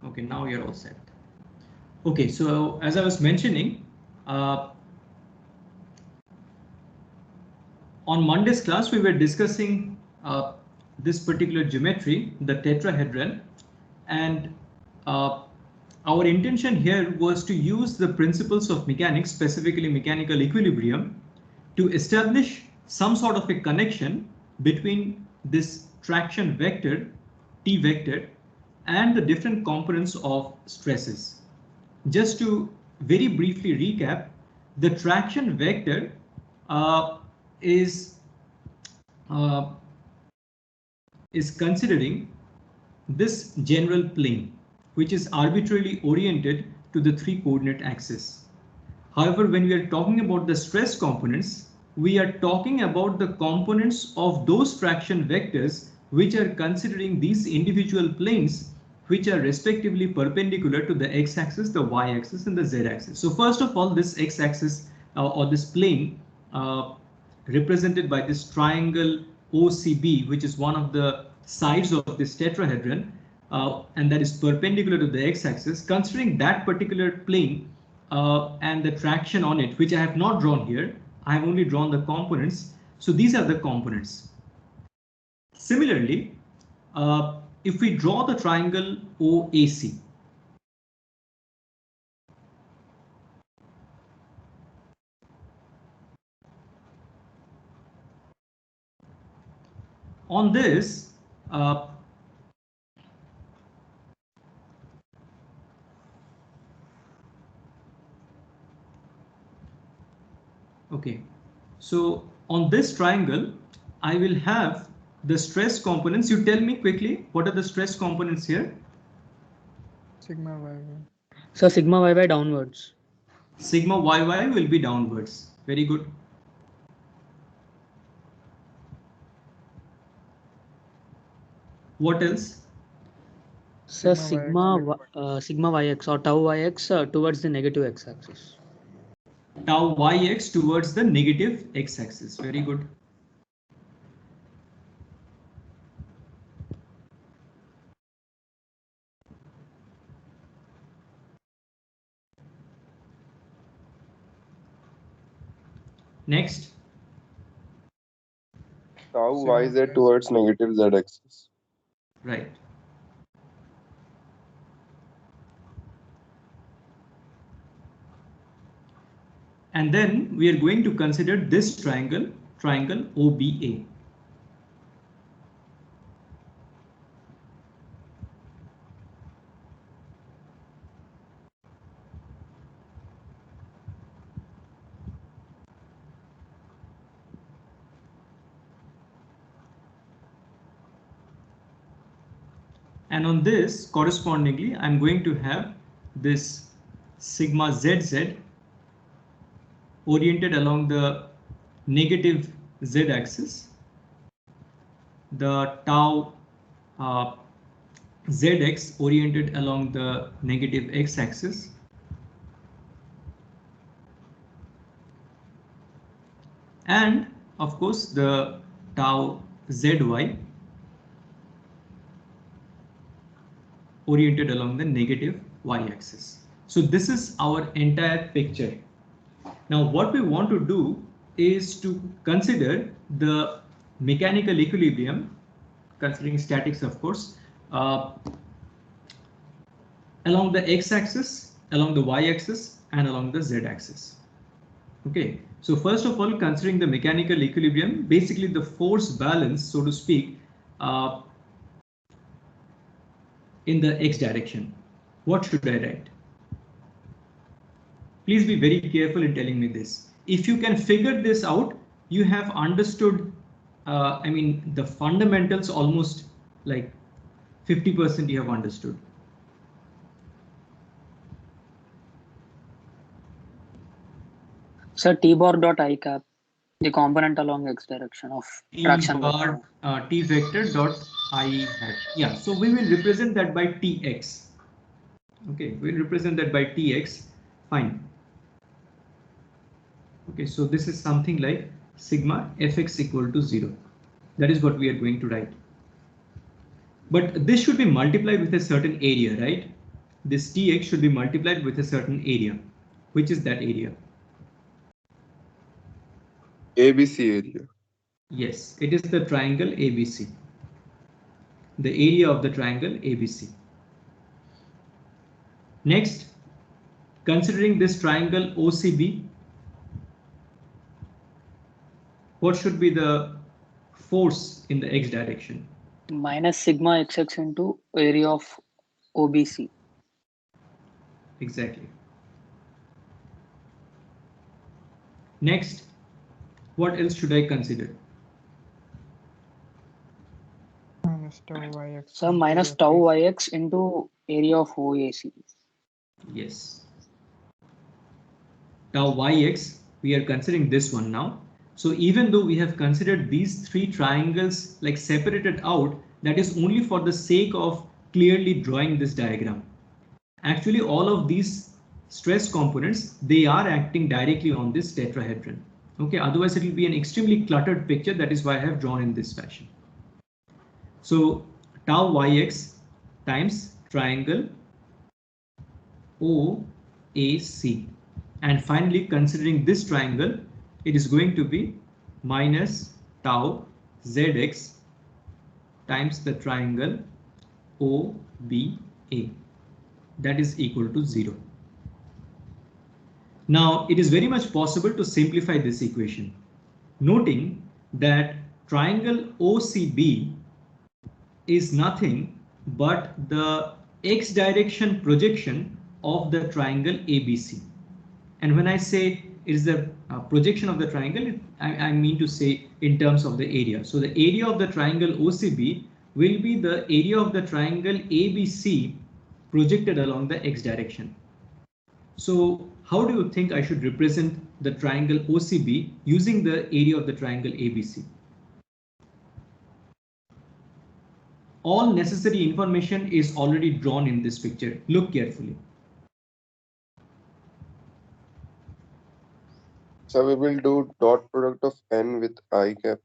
Okay, now you're all set. Okay, so as I was mentioning, on Monday's class, we were discussing this particular geometry, the tetrahedron, and our intention here was to use the principles of mechanics, specifically mechanical equilibrium, to establish some sort of a connection between this traction vector, T vector, and the different components of stresses. Just to very briefly recap, the traction vector is uh, considering this general plane, which is arbitrarily oriented to the 3 coordinate axis. However, when we are talking about the stress components, we are talking about the components of those traction vectors which are considering these individual planes which are respectively perpendicular to the x-axis, the y-axis, and the z-axis. So first of all, this x-axis or this plane represented by this triangle OCB, which is one of the sides of this tetrahedron, and that is perpendicular to the x-axis. Considering that particular plane and the traction on it, which I have not drawn here, I have only drawn the components. So these are the components. Similarly, if we draw the triangle OAC, on this, okay, so on this triangle, I will have the stress components. You tell me quickly, what are the stress components here? Sigma yy. So sigma yy downwards. Sigma yy will be downwards. Very good. What else? So sigma yx or tau yx towards the negative x-axis. Tau yx towards the negative x-axis. Very good. Next. Tau yz towards negative z-axis. Right. And then we are going to consider this triangle, triangle OBA. And on this, correspondingly, I'm going to have this sigma ZZ oriented along the negative Z axis, the tau ZX oriented along the negative X axis, and of course the tau ZY oriented along the negative Y axis. So this is our entire picture. Now what we want to do is to consider the mechanical equilibrium, considering statics of course, along the x-axis, along the y-axis, and along the z-axis. Okay, so first of all, considering the mechanical equilibrium, basically the force balance, so to speak, in the x direction. What should I write? Please be very careful in telling me this. If you can figure this out, you have understood, I mean, the fundamentals almost like 50% you have understood. So T bar dot I cap, the component along x direction of traction bar T vector dot I hat. Yeah, so we will represent that by Tx. Okay, we'll represent that by Tx. Fine. Okay, so this is something like sigma fx equal to 0. That is what we are going to write. But this should be multiplied with a certain area, right? this Tx should be multiplied with a certain area. Which is that area? ABC area. Yes, it is the triangle ABC. The area of the triangle ABC. Next, considering this triangle OCB, what should be the force in the x direction? Minus sigma xx into area of OBC. Exactly. Next, what else should I consider? Minus tau yx. So minus tau yx into area of OAC. Yes. Tau yx, we are considering this one now. So even though we have considered these three triangles like separated out, that is only for the sake of clearly drawing this diagram. Actually, all of these stress components, they are acting directly on this tetrahedron. Okay, otherwise it will be an extremely cluttered picture. That is why I have drawn in this fashion. So tau yx times triangle OAC. And finally, considering this triangle, it is going to be minus tau zx times the triangle OBA. That is equal to 0. Now, it is very much possible to simplify this equation, noting that triangle OCB is nothing but the x direction projection of the triangle ABC. And when I say it is the projection of the triangle, I mean to say in terms of the area. So the area of the triangle OCB will be the area of the triangle ABC projected along the x direction. So how do you think I should represent the triangle OCB using the area of the triangle ABC? All necessary information is already drawn in this picture. Look carefully. So we will do dot product of n with I cap.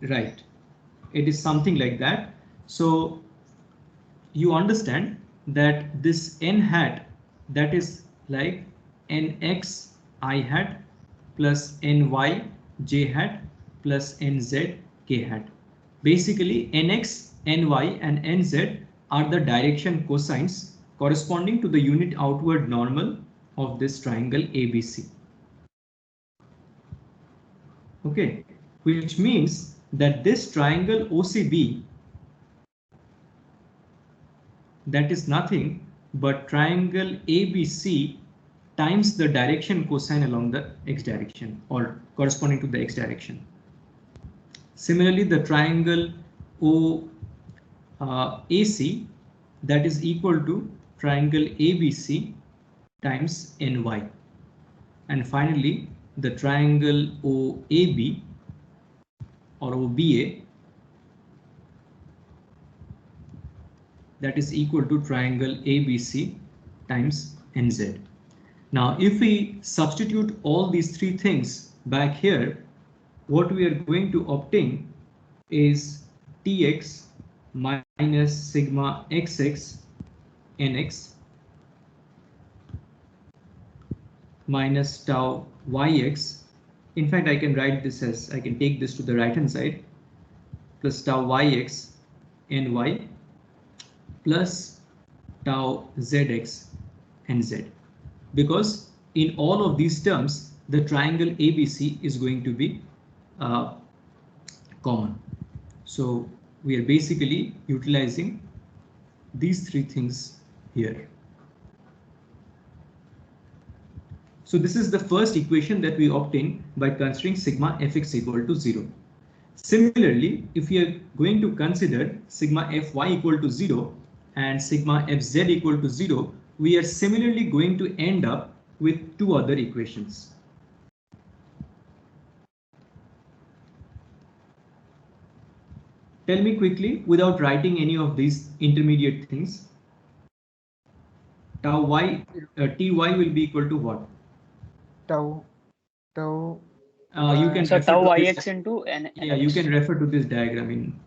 Right. It is something like that. So you understand that this n hat, that is like nx I hat plus ny j hat plus nz k hat. Basically, nx, ny and nz are the direction cosines corresponding to the unit outward normal of this triangle ABC. Okay, which means that this triangle OCB, that is nothing but triangle ABC times the direction cosine along the x direction or corresponding to the x direction. Similarly, the triangle OAC, that is equal to triangle ABC times ny. And finally, the triangle OAB or OBA, that is equal to triangle ABC times nz. Now, if we substitute all these three things back here, what we are going to obtain is Tx minus sigma xx nx minus tau yx. In fact, I can write this as, I can take this to the right hand side, plus tau yx ny plus tau zx nz. Because in all of these terms, the triangle ABC is going to be common. So we are basically utilizing these three things here. So this is the first equation that we obtain by considering sigma fx equal to 0. Similarly, if we are going to consider sigma fy equal to 0 and sigma fz equal to 0, we are similarly going to end up with two other equations. Tell me quickly, without writing any of these intermediate things, tau y, ty will be equal to what? Tau. You can So refer tau to yx this, into n. yeah, you can refer to this diagram in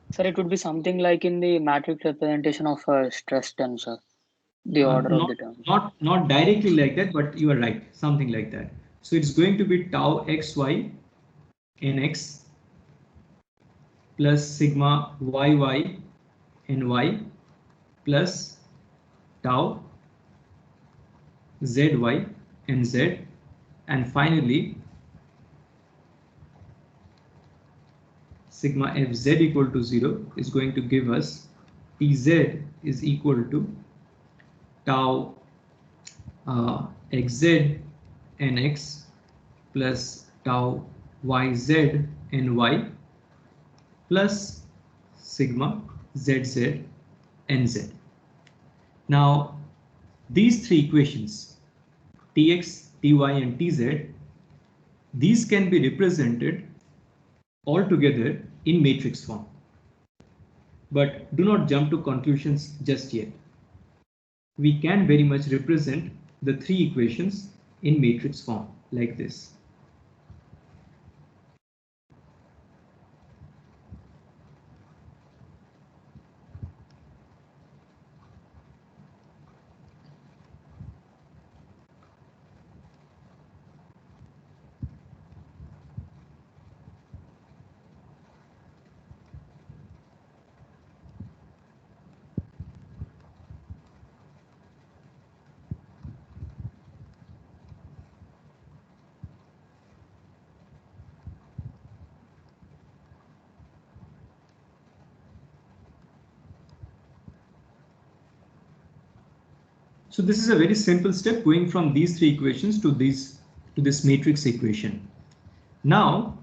Sir, it would be something like in the matrix representation of a stress tensor, the order of Not, the terms. not directly like that, but you are right, something like that. So it's going to be tau xy nx plus sigma yy ny plus tau zy nz, and finally sigma fz equal to 0 is going to give us tz is equal to tau xz nx plus tau yz ny plus sigma zz nz. Now these three equations tx, ty and tz, these can be represented all together in matrix form. But do not jump to conclusions just yet. We can very much represent the three equations in matrix form like this. So this is a very simple step going from these three equations to this matrix equation. Now,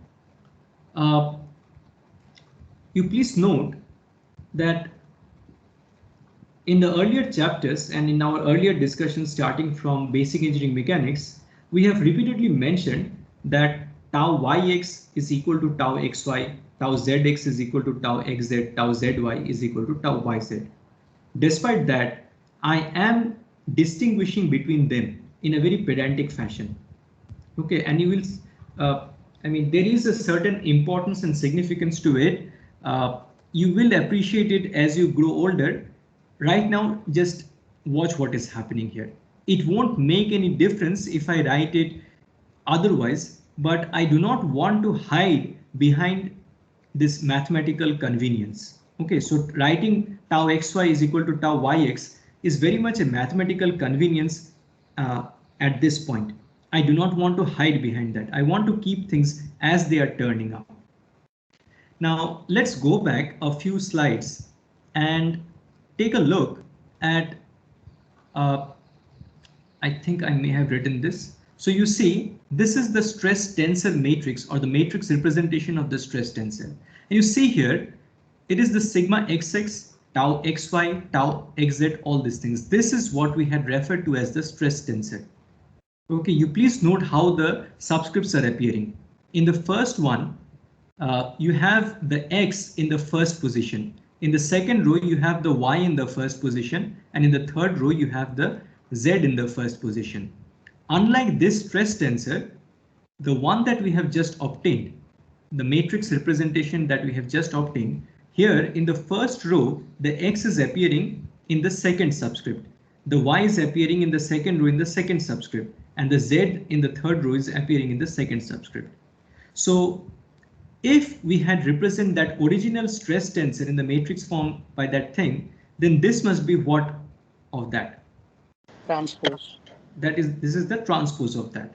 you please note that in the earlier chapters and in our earlier discussions starting from basic engineering mechanics, we have repeatedly mentioned that tau yx is equal to tau xy, tau zx is equal to tau xz, tau zy is equal to tau yz. Despite that, I am distinguishing between them in a very pedantic fashion. Okay, and you will, I mean, there is a certain importance and significance to it. You will appreciate it as you grow older. Right now, just watch what is happening here. It won't make any difference if I write it otherwise, but I do not want to hide behind this mathematical convenience. Okay, so writing tau xy is equal to tau yx is very much a mathematical convenience at this point. I do not want to hide behind that. I want to keep things as they are turning out. Now let's go back a few slides and take a look at, I think I may have written this. So you see, this is the stress tensor matrix or the matrix representation of the stress tensor. And you see here, it is the sigma xx, tau xy, tau xz, all these things. This is what we had referred to as the stress tensor. Okay, you please note how the subscripts are appearing. In the first one, you have the x in the first position. In the second row, you have the y in the first position. And in the third row, you have the z in the first position. Unlike this stress tensor, the one that we have just obtained, the matrix representation that we have just obtained, here in the first row, the x is appearing in the second subscript. The y is appearing in the second row in the second subscript, and the z in the third row is appearing in the second subscript. So if we had represent that original stress tensor in the matrix form by that thing, then this must be what of that? Transpose. This is the transpose of that.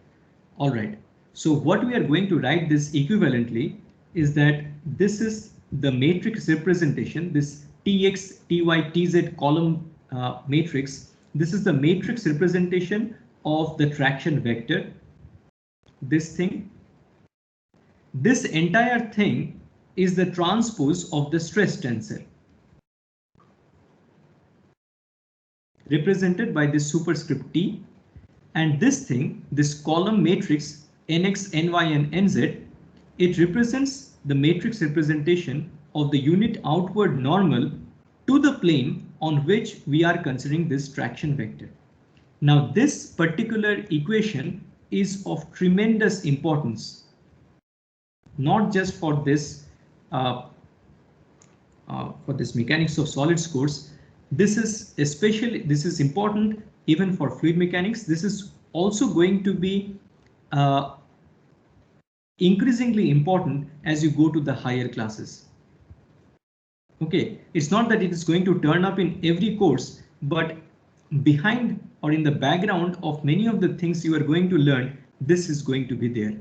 All right. So what we are going to write this equivalently is that this is the matrix representation, this tx, ty, tz column matrix. This is the matrix representation of the traction vector. This thing. This entire thing is the transpose of the stress tensor, represented by this superscript T, and this thing, this column matrix nx, ny and nz, it represents the matrix representation of the unit outward normal to the plane on which we are considering this traction vector. Now this particular equation is of tremendous importance, not just for this for this mechanics of solids course. This is important even for fluid mechanics. This is also going to be increasingly important as you go to the higher classes. Okay, it's not that it is going to turn up in every course, but behind or in the background of many of the things you are going to learn, this is going to be there.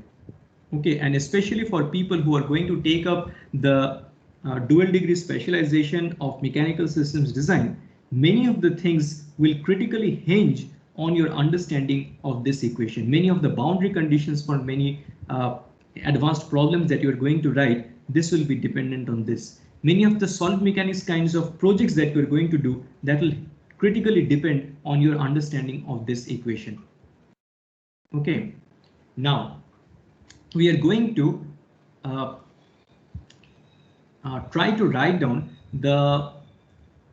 Okay, and especially for people who are going to take up the dual degree specialization of mechanical systems design, many of the things will critically hinge on your understanding of this equation. Many of the boundary conditions for many advanced problems that you are going to write, this will be dependent on this. Many of the solid mechanics kinds of projects that you're going to do, that will critically depend on your understanding of this equation. Okay, now we are going to try to write down the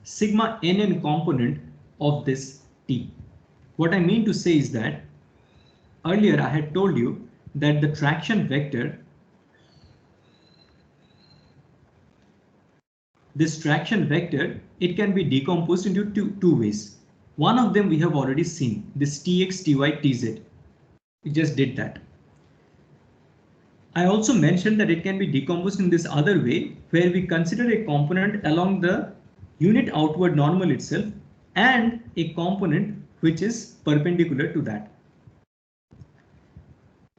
sigma nn component of this T. What I mean to say is that earlier I had told you that the traction vector, this traction vector, it can be decomposed into two ways. One of them we have already seen, this Tx, Ty, Tz. We just did that. I also mentioned that it can be decomposed in this other way, where we consider a component along the unit outward normal itself and a component which is perpendicular to that.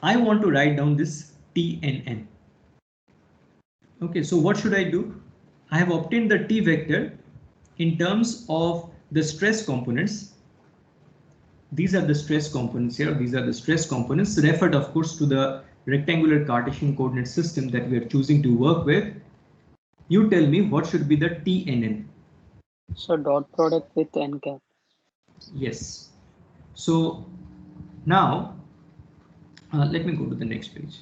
I want to write down this Tnn. Okay, so what should I do? I have obtained the T vector in terms of the stress components. These are the stress components here. These are the stress components referred, of course, to the rectangular Cartesian coordinate system that we are choosing to work with. You tell me what should be the Tnn. So dot product with n cap. Yes. So now let me go to the next page.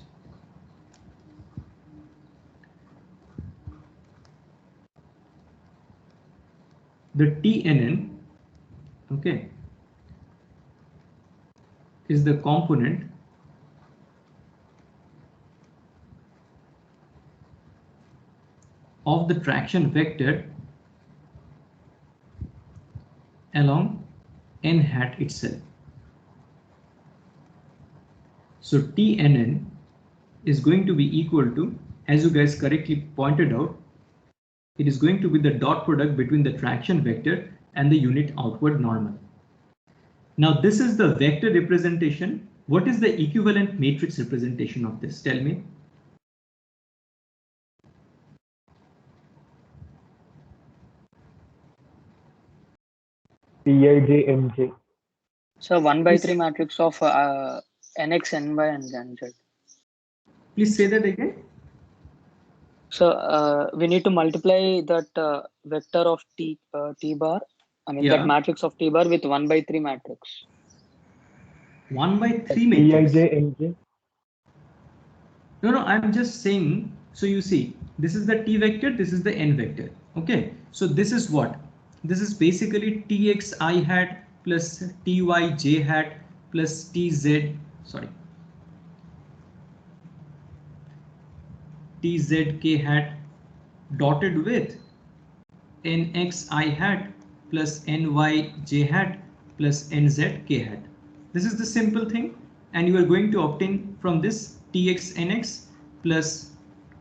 The Tnn, okay, is the component of the traction vector along n hat itself. So Tnn is going to be equal to, as you guys correctly pointed out, it is going to be the dot product between the traction vector and the unit outward normal. Now this is the vector representation. What is the equivalent matrix representation of this? Tell me. Tijmj. So 1/3 matrix of nx, ny, and nz. Please say that again. So we need to multiply that vector of t bar. I mean that matrix of t bar with 1/3 matrix. 1/3 matrix. Tijmj. No, I'm just saying. So you see, this is the T vector, this is the N vector. Okay, so this is what? This is basically Tx I hat plus Ty j hat plus Tz, sorry, Tz k hat dotted with Nx I hat plus Ny j hat plus Nz k hat. This is the simple thing, and you are going to obtain from this Tx Nx plus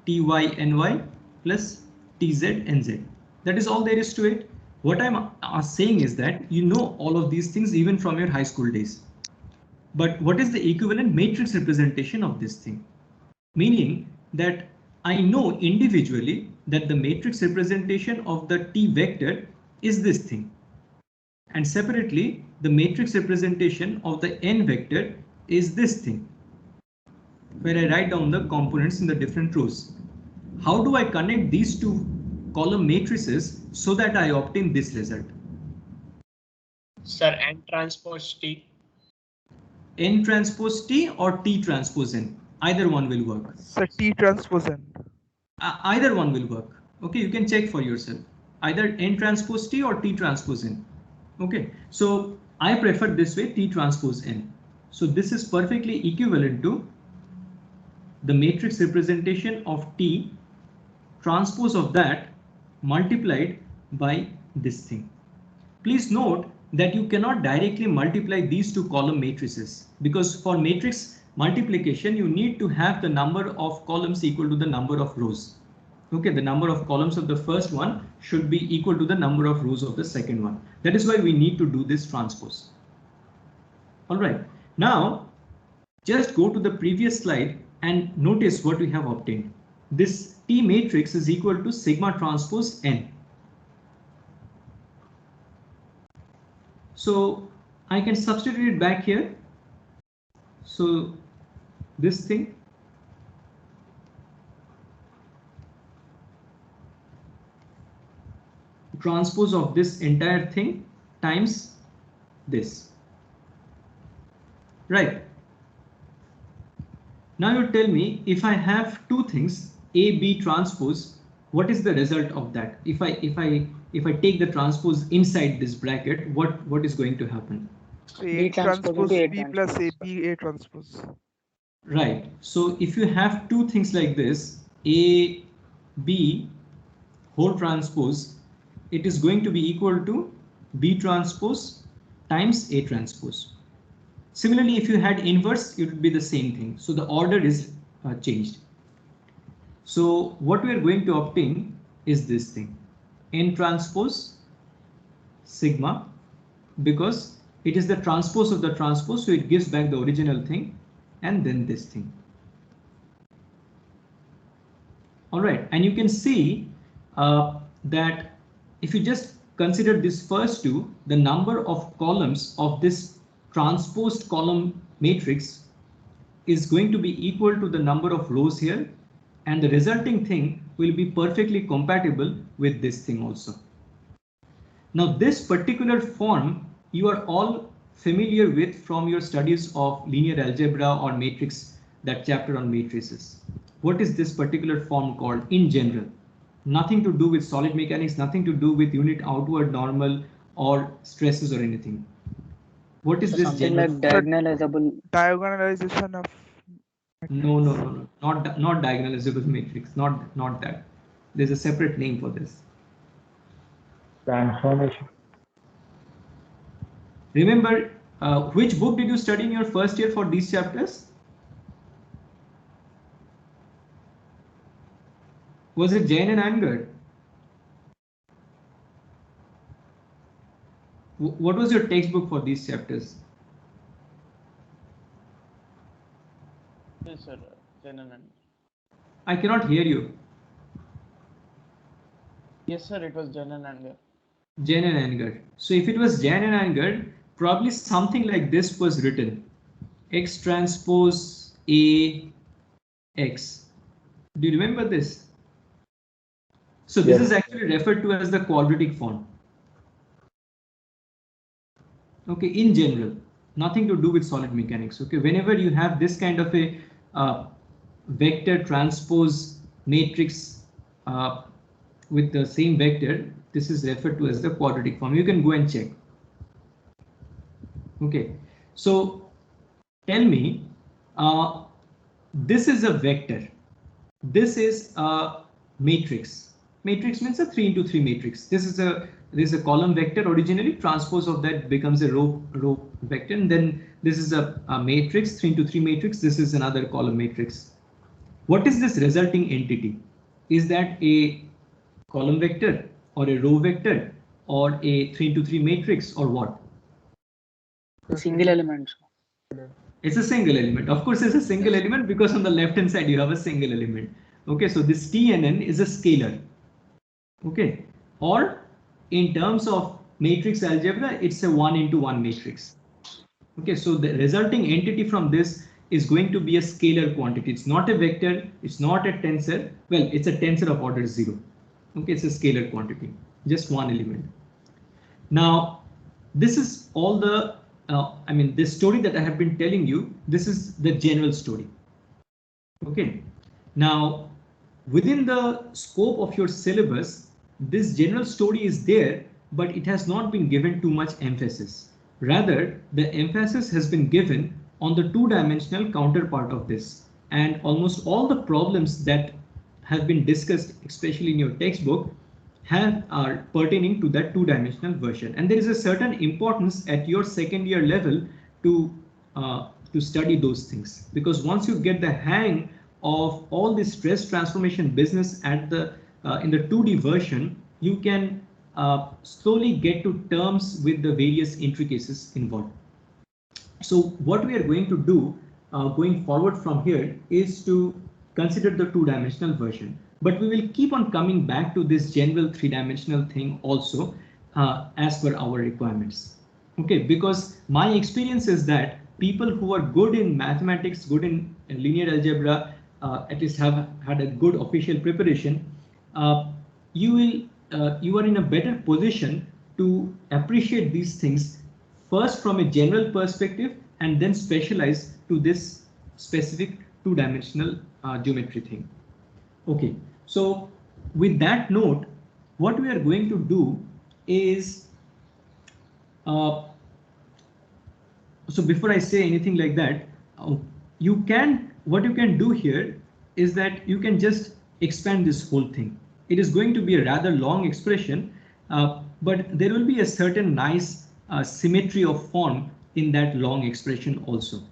Ty Ny plus Tz Nz. That is all there is to it. What I'm saying is that you know all of these things even from your high school days. But what is the equivalent matrix representation of this thing? Meaning that I know individually that the matrix representation of the T vector is this thing. And separately, the matrix representation of the N vector is this thing, where I write down the components in the different rows. How do I connect these two column matrices so that I obtain this result? Sir, N transpose T. N transpose T or T transpose N? Either one will work. So T transpose N. Either one will work. Okay, you can check for yourself. Either N transpose T or T transpose N. Okay, so I prefer this way, T transpose N. So this is perfectly equivalent to the matrix representation of T transpose of that multiplied by this thing. Please note that you cannot directly multiply these two column matrices, because for matrix multiplication you need to have the number of columns equal to the number of rows. Okay, the number of columns of the first one should be equal to the number of rows of the second one. That is why we need to do this transpose. All right, now just go to the previous slide and notice what we have obtained. This T matrix is equal to sigma transpose n. So I can substitute it back here. So this thing transpose of this entire thing times this. Right. Now you tell me, if I have two things A, B transpose, what is the result of that? If I take the transpose inside this bracket, what is going to happen? A transpose B plus A, B A transpose. Right. So if you have two things like this, A, B whole transpose, it is going to be equal to B transpose times A transpose. Similarly, if you had inverse, it would be the same thing. So the order is changed. So what we are going to obtain is this thing, N transpose sigma, because it is the transpose of the transpose, so it gives back the original thing, and then this thing. All right, and you can see that if you just consider this first two, the number of columns of this transposed column matrix is going to be equal to the number of rows here, and the resulting thing will be perfectly compatible with this thing also. Now this particular form you are all familiar with from your studies of linear algebra or matrix, that chapter on matrices. What is this particular form called in general? Nothing to do with solid mechanics, nothing to do with unit outward normal or stresses or anything. What is this something general? like diagonalizable. Diagonalization of. No, not diagonalizable matrix, not that. There's a separate name for this. Transformation. Remember, which book did you study in your first year for these chapters? Was it Jain and Anger? What was your textbook for these chapters? Yes, sir. Jain and Anger. I cannot hear you. Yes, sir. It was Jain and Anger. Jain and Anger. So if it was Jain and Anger, probably something like this was written. X transpose A X. Do you remember this? So this is actually referred to as the quadratic form. Okay, in general, nothing to do with solid mechanics. Okay, whenever you have this kind of a vector transpose matrix with the same vector, this is referred to as the quadratic form. You can go and check. Okay, so tell me, this is a vector. This is a matrix. Matrix means a 3 into 3 matrix. This is a column vector originally. Transpose of that becomes a row vector, and then this is a matrix 3 into 3 matrix. This is another column matrix. What is this resulting entity? Is that a column vector or a row vector or a 3 into 3 matrix or what? Single element. It's a single element. Of course, it's a single element because on the left hand side you have a single element. Okay, so this T and N is a scalar. Okay, or in terms of matrix algebra, it's a 1 into 1 matrix. Okay, so the resulting entity from this is going to be a scalar quantity. It's not a vector, it's not a tensor. Well, it's a tensor of order 0. Okay, it's a scalar quantity, just one element. Now, this is all the this story that I have been telling you, this is the general story. Okay, now within the scope of your syllabus, this general story is there, but it has not been given too much emphasis. Rather, the emphasis has been given on the two-dimensional counterpart of this, and almost all the problems that have been discussed, especially in your textbook, are pertaining to that two-dimensional version. And there is a certain importance at your second year level to study those things, because once you get the hang of all the stress transformation business at the in the 2D version, you can slowly get to terms with the various intricacies involved. So what we are going to do going forward from here is to consider the two-dimensional version, but we will keep on coming back to this general three-dimensional thing also as per our requirements. Okay, because my experience is that people who are good in mathematics, good in linear algebra, at least have had a good official preparation, you are in a better position to appreciate these things first from a general perspective and then specialize to this specific two-dimensional geometry thing. Okay, so with that note, what we are going to do is so before I say anything like that, what you can do here is that you can just expand this whole thing. It is going to be a rather long expression, but there will be a certain nice symmetry of form in that long expression also.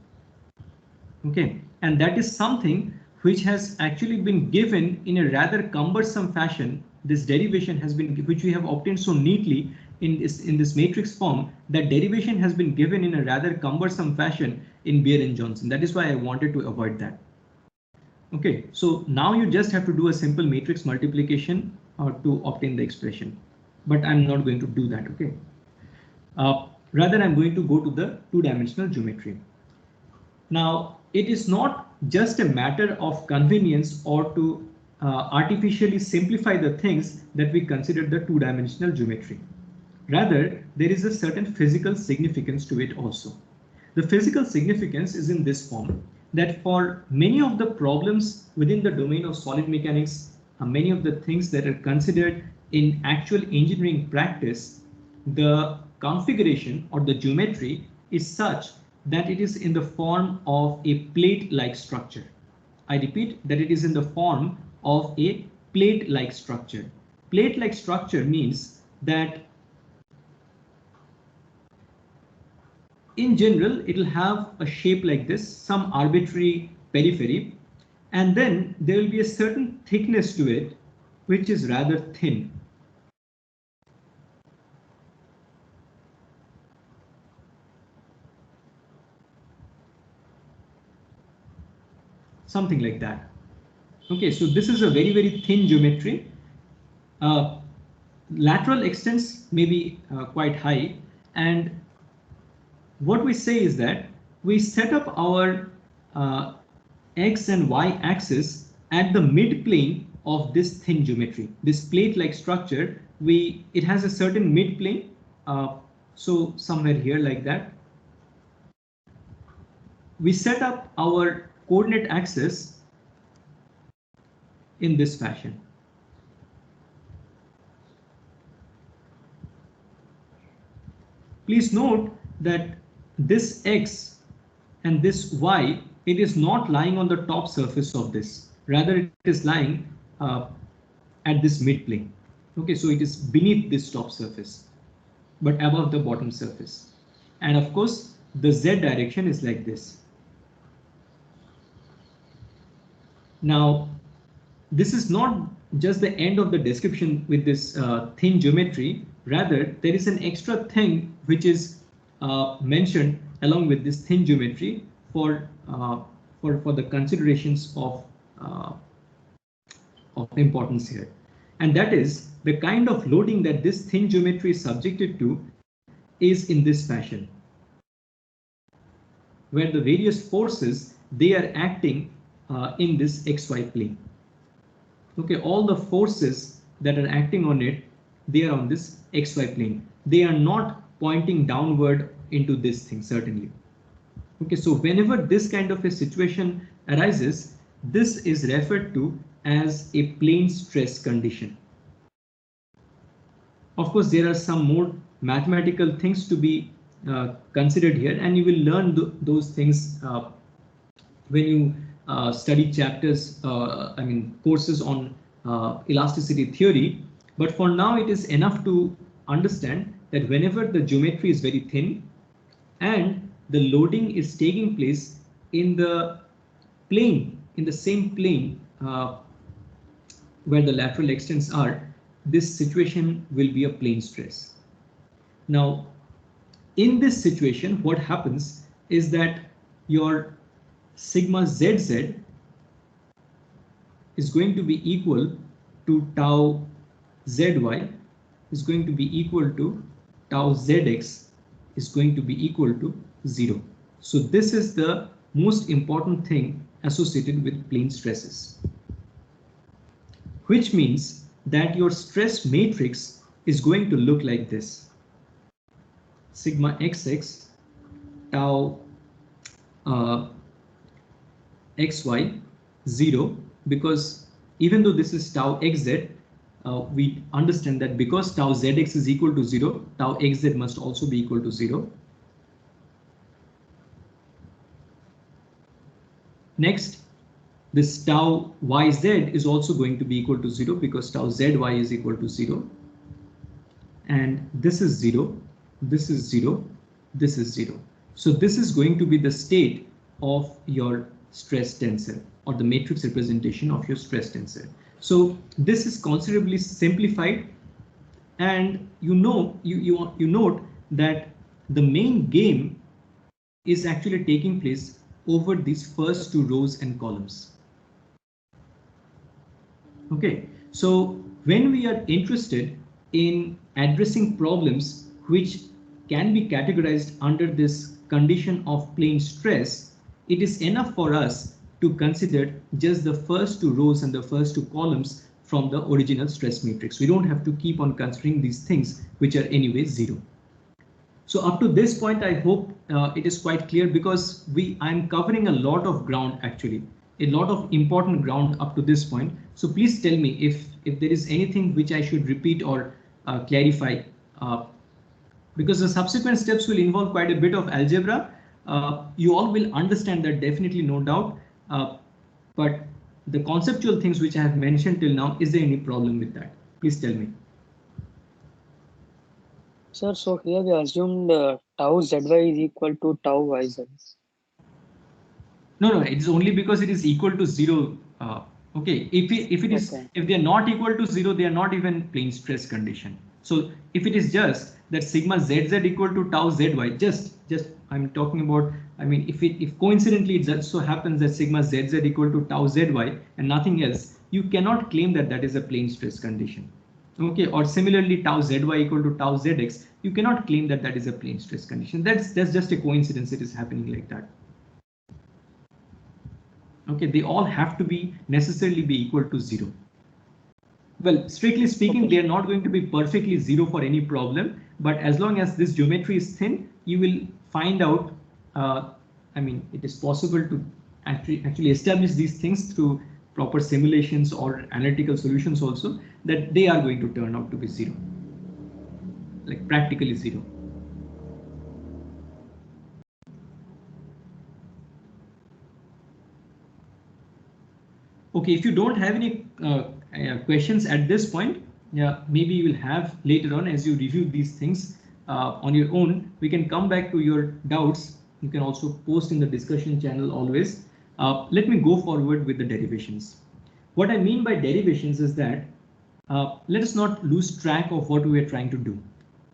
Okay, and that is something which has actually been given in a rather cumbersome fashion. This derivation has been, which we have obtained so neatly in this matrix form, that derivation has been given in a rather cumbersome fashion in Beer and Johnson. That is why I wanted to avoid that. Okay, so now you just have to do a simple matrix multiplication to obtain the expression, but I'm not going to do that. Okay, rather I'm going to go to the two-dimensional geometry. Now, it is not just a matter of convenience or to artificially simplify the things that we consider the two-dimensional geometry. Rather, there is a certain physical significance to it also. The physical significance is in this form, that for many of the problems within the domain of solid mechanics, many of the things that are considered in actual engineering practice, the configuration or the geometry is such that it is in the form of a plate-like structure. I repeat that it is in the form of a plate-like structure. Plate-like structure means that in general, it will have a shape like this, some arbitrary periphery, and then there will be a certain thickness to it, which is rather thin. Something like that. Okay, so this is a very, very thin geometry. Lateral extents may be quite high, and what we say is that we set up our x and y axis at the mid plane of this thin geometry. This plate-like structure, it has a certain mid plane, so somewhere here like that. We set up our coordinate axis in this fashion. Please note that this x and this y, it is not lying on the top surface of this, rather it is lying at this mid plane. Okay, so it is beneath this top surface but above the bottom surface, and of course the z direction is like this. Now this is not just the end of the description with this thin geometry, rather there is an extra thing which is mentioned along with this thin geometry for the considerations of importance here, and that is the kind of loading that this thin geometry is subjected to is in this fashion, where the various forces, they are acting in this xy plane. Okay, all the forces that are acting on it, they are on this xy plane. They are not pointing downward into this thing, certainly. Okay, so whenever this kind of a situation arises, this is referred to as a plane stress condition. Of course, there are some more mathematical things to be considered here, and you will learn those things when you study chapters, courses on elasticity theory. But for now, it is enough to understand that whenever the geometry is very thin and the loading is taking place in the plane, in the same plane where the lateral extents are, this situation will be a plane stress. Now, in this situation, what happens is that your sigma zz is going to be equal to tau zy is going to be equal to tau zx is going to be equal to 0. So this is the most important thing associated with plane stresses, which means that your stress matrix is going to look like this. Sigma xx tau xy 0, because even though this is tau xz, we understand that because tau zx is equal to 0, tau xz must also be equal to 0. Next, this tau yz is also going to be equal to 0 because tau zy is equal to 0. And this is 0, this is 0, this is 0. So this is going to be the state of your stress tensor, or the matrix representation of your stress tensor. So this is considerably simplified, and you note that the main game is actually taking place over these first two rows and columns. Okay, so when we are interested in addressing problems which can be categorized under this condition of plane stress, it is enough for us to consider just the first two rows and the first two columns from the original stress matrix. We don't have to keep on considering these things which are anyway 0. So up to this point, I hope it is quite clear, because I'm covering a lot of ground, actually, a lot of important ground up to this point. So please tell me if there is anything which I should repeat or clarify, because the subsequent steps will involve quite a bit of algebra. You all will understand that, definitely, no doubt. But the conceptual things which I have mentioned till now, is there any problem with that? Please tell me. Sir, so here we assumed tau zy is equal to tau yz. No, it is only because it is equal to 0. Okay, if they are not equal to 0, they are not even plane stress condition. So if it is just that sigma zz equal to tau zy, just I'm talking about, I mean, if coincidentally it just so happens that sigma zz equal to tau zy and nothing else, you cannot claim that that is a plane stress condition. Okay, or similarly tau zy equal to tau zx, you cannot claim that that is a plane stress condition. That's just a coincidence. It is happening like that. Okay, they all have to be necessarily be equal to 0. Well, strictly speaking, they are not going to be perfectly 0 for any problem, but as long as this geometry is thin, you will find out, I mean, it is possible to actually establish these things through proper simulations or analytical solutions also, that they are going to turn out to be 0, like practically 0. Okay, if you don't have any questions at this point, yeah, maybe you will have later on as you review these things on your own. We can come back to your doubts. You can also post in the discussion channel always. Let me go forward with the derivations. What I mean by derivations is that let us not lose track of what we are trying to do.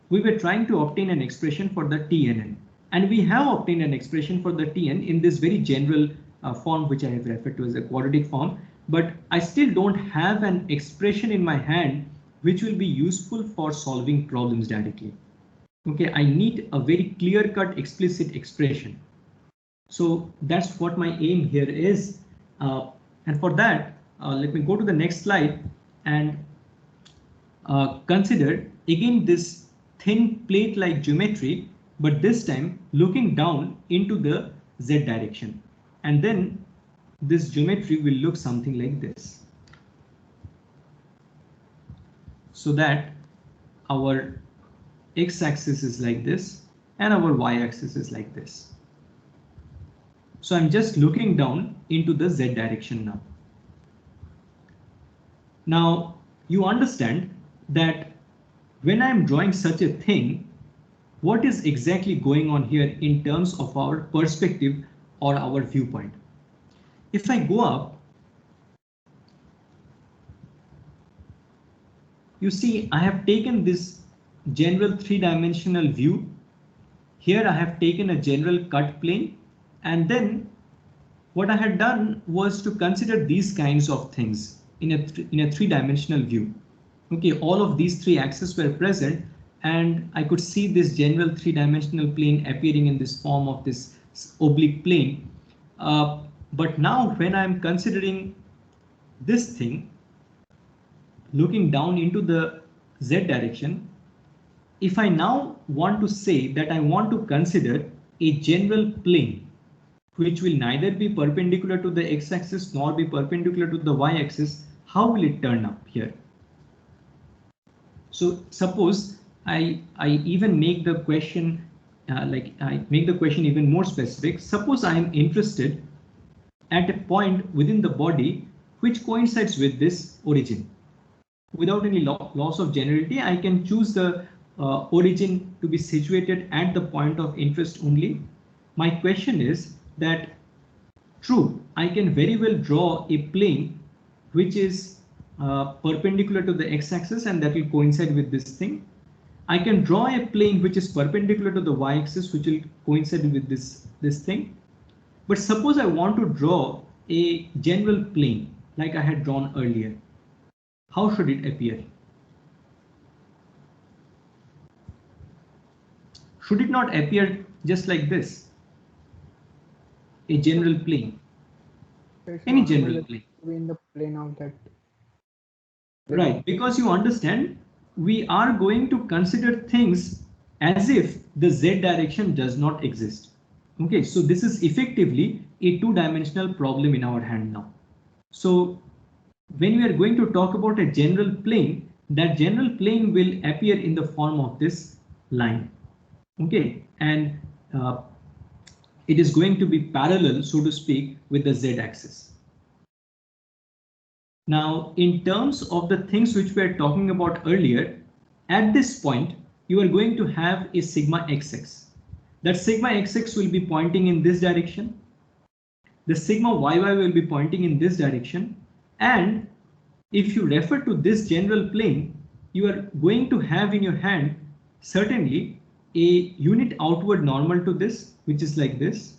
We were trying to obtain an expression for the TNN, and we have obtained an expression for the Tn in this very general form which I have referred to as a quadratic form, but I still don't have an expression in my hand which will be useful for solving problems directly. Okay, I need a very clear-cut explicit expression. So that's what my aim here is. And for that, let me go to the next slide and consider again this thin plate-like geometry, but this time looking down into the Z direction. And then this geometry will look something like this. So that our x-axis is like this and our y-axis is like this. So I'm just looking down into the Z direction now. Now you understand that when I'm drawing such a thing, what is exactly going on here in terms of our perspective or our viewpoint. If I go up, you see I have taken this general three-dimensional view. Here I have taken a general cut plane, and then what I had done was to consider these kinds of things in a three-dimensional view. Okay, all of these three axes were present, and I could see this general three-dimensional plane appearing in this form of this oblique plane. But now when I'm considering this thing, looking down into the Z direction, if I now want to say that I want to consider a general plane which will neither be perpendicular to the x-axis nor be perpendicular to the y-axis, how will it turn up here? So suppose I even make the question even more specific. Suppose I am interested at a point within the body which coincides with this origin. Without any loss of generality, I can choose the origin to be situated at the point of interest only. My question is that, true, I can very well draw a plane which is perpendicular to the x-axis, and that will coincide with this thing. I can draw a plane which is perpendicular to the y-axis, which will coincide with this thing. But suppose I want to draw a general plane like I had drawn earlier. How should it appear? Should it not appear just like this? A general plane. Any general plane. In the plane of that. Right, because you understand, we are going to consider things as if the Z direction does not exist. Okay, so this is effectively a two-dimensional problem in our hand now. So when we are going to talk about a general plane, that general plane will appear in the form of this line. Okay, and it is going to be parallel, so to speak, with the Z axis. Now, in terms of the things which we were talking about earlier, at this point, you are going to have a sigma xx. That sigma xx will be pointing in this direction. The sigma yy will be pointing in this direction. And if you refer to this general plane, you are going to have in your hand certainly a unit outward normal to this, which is like this.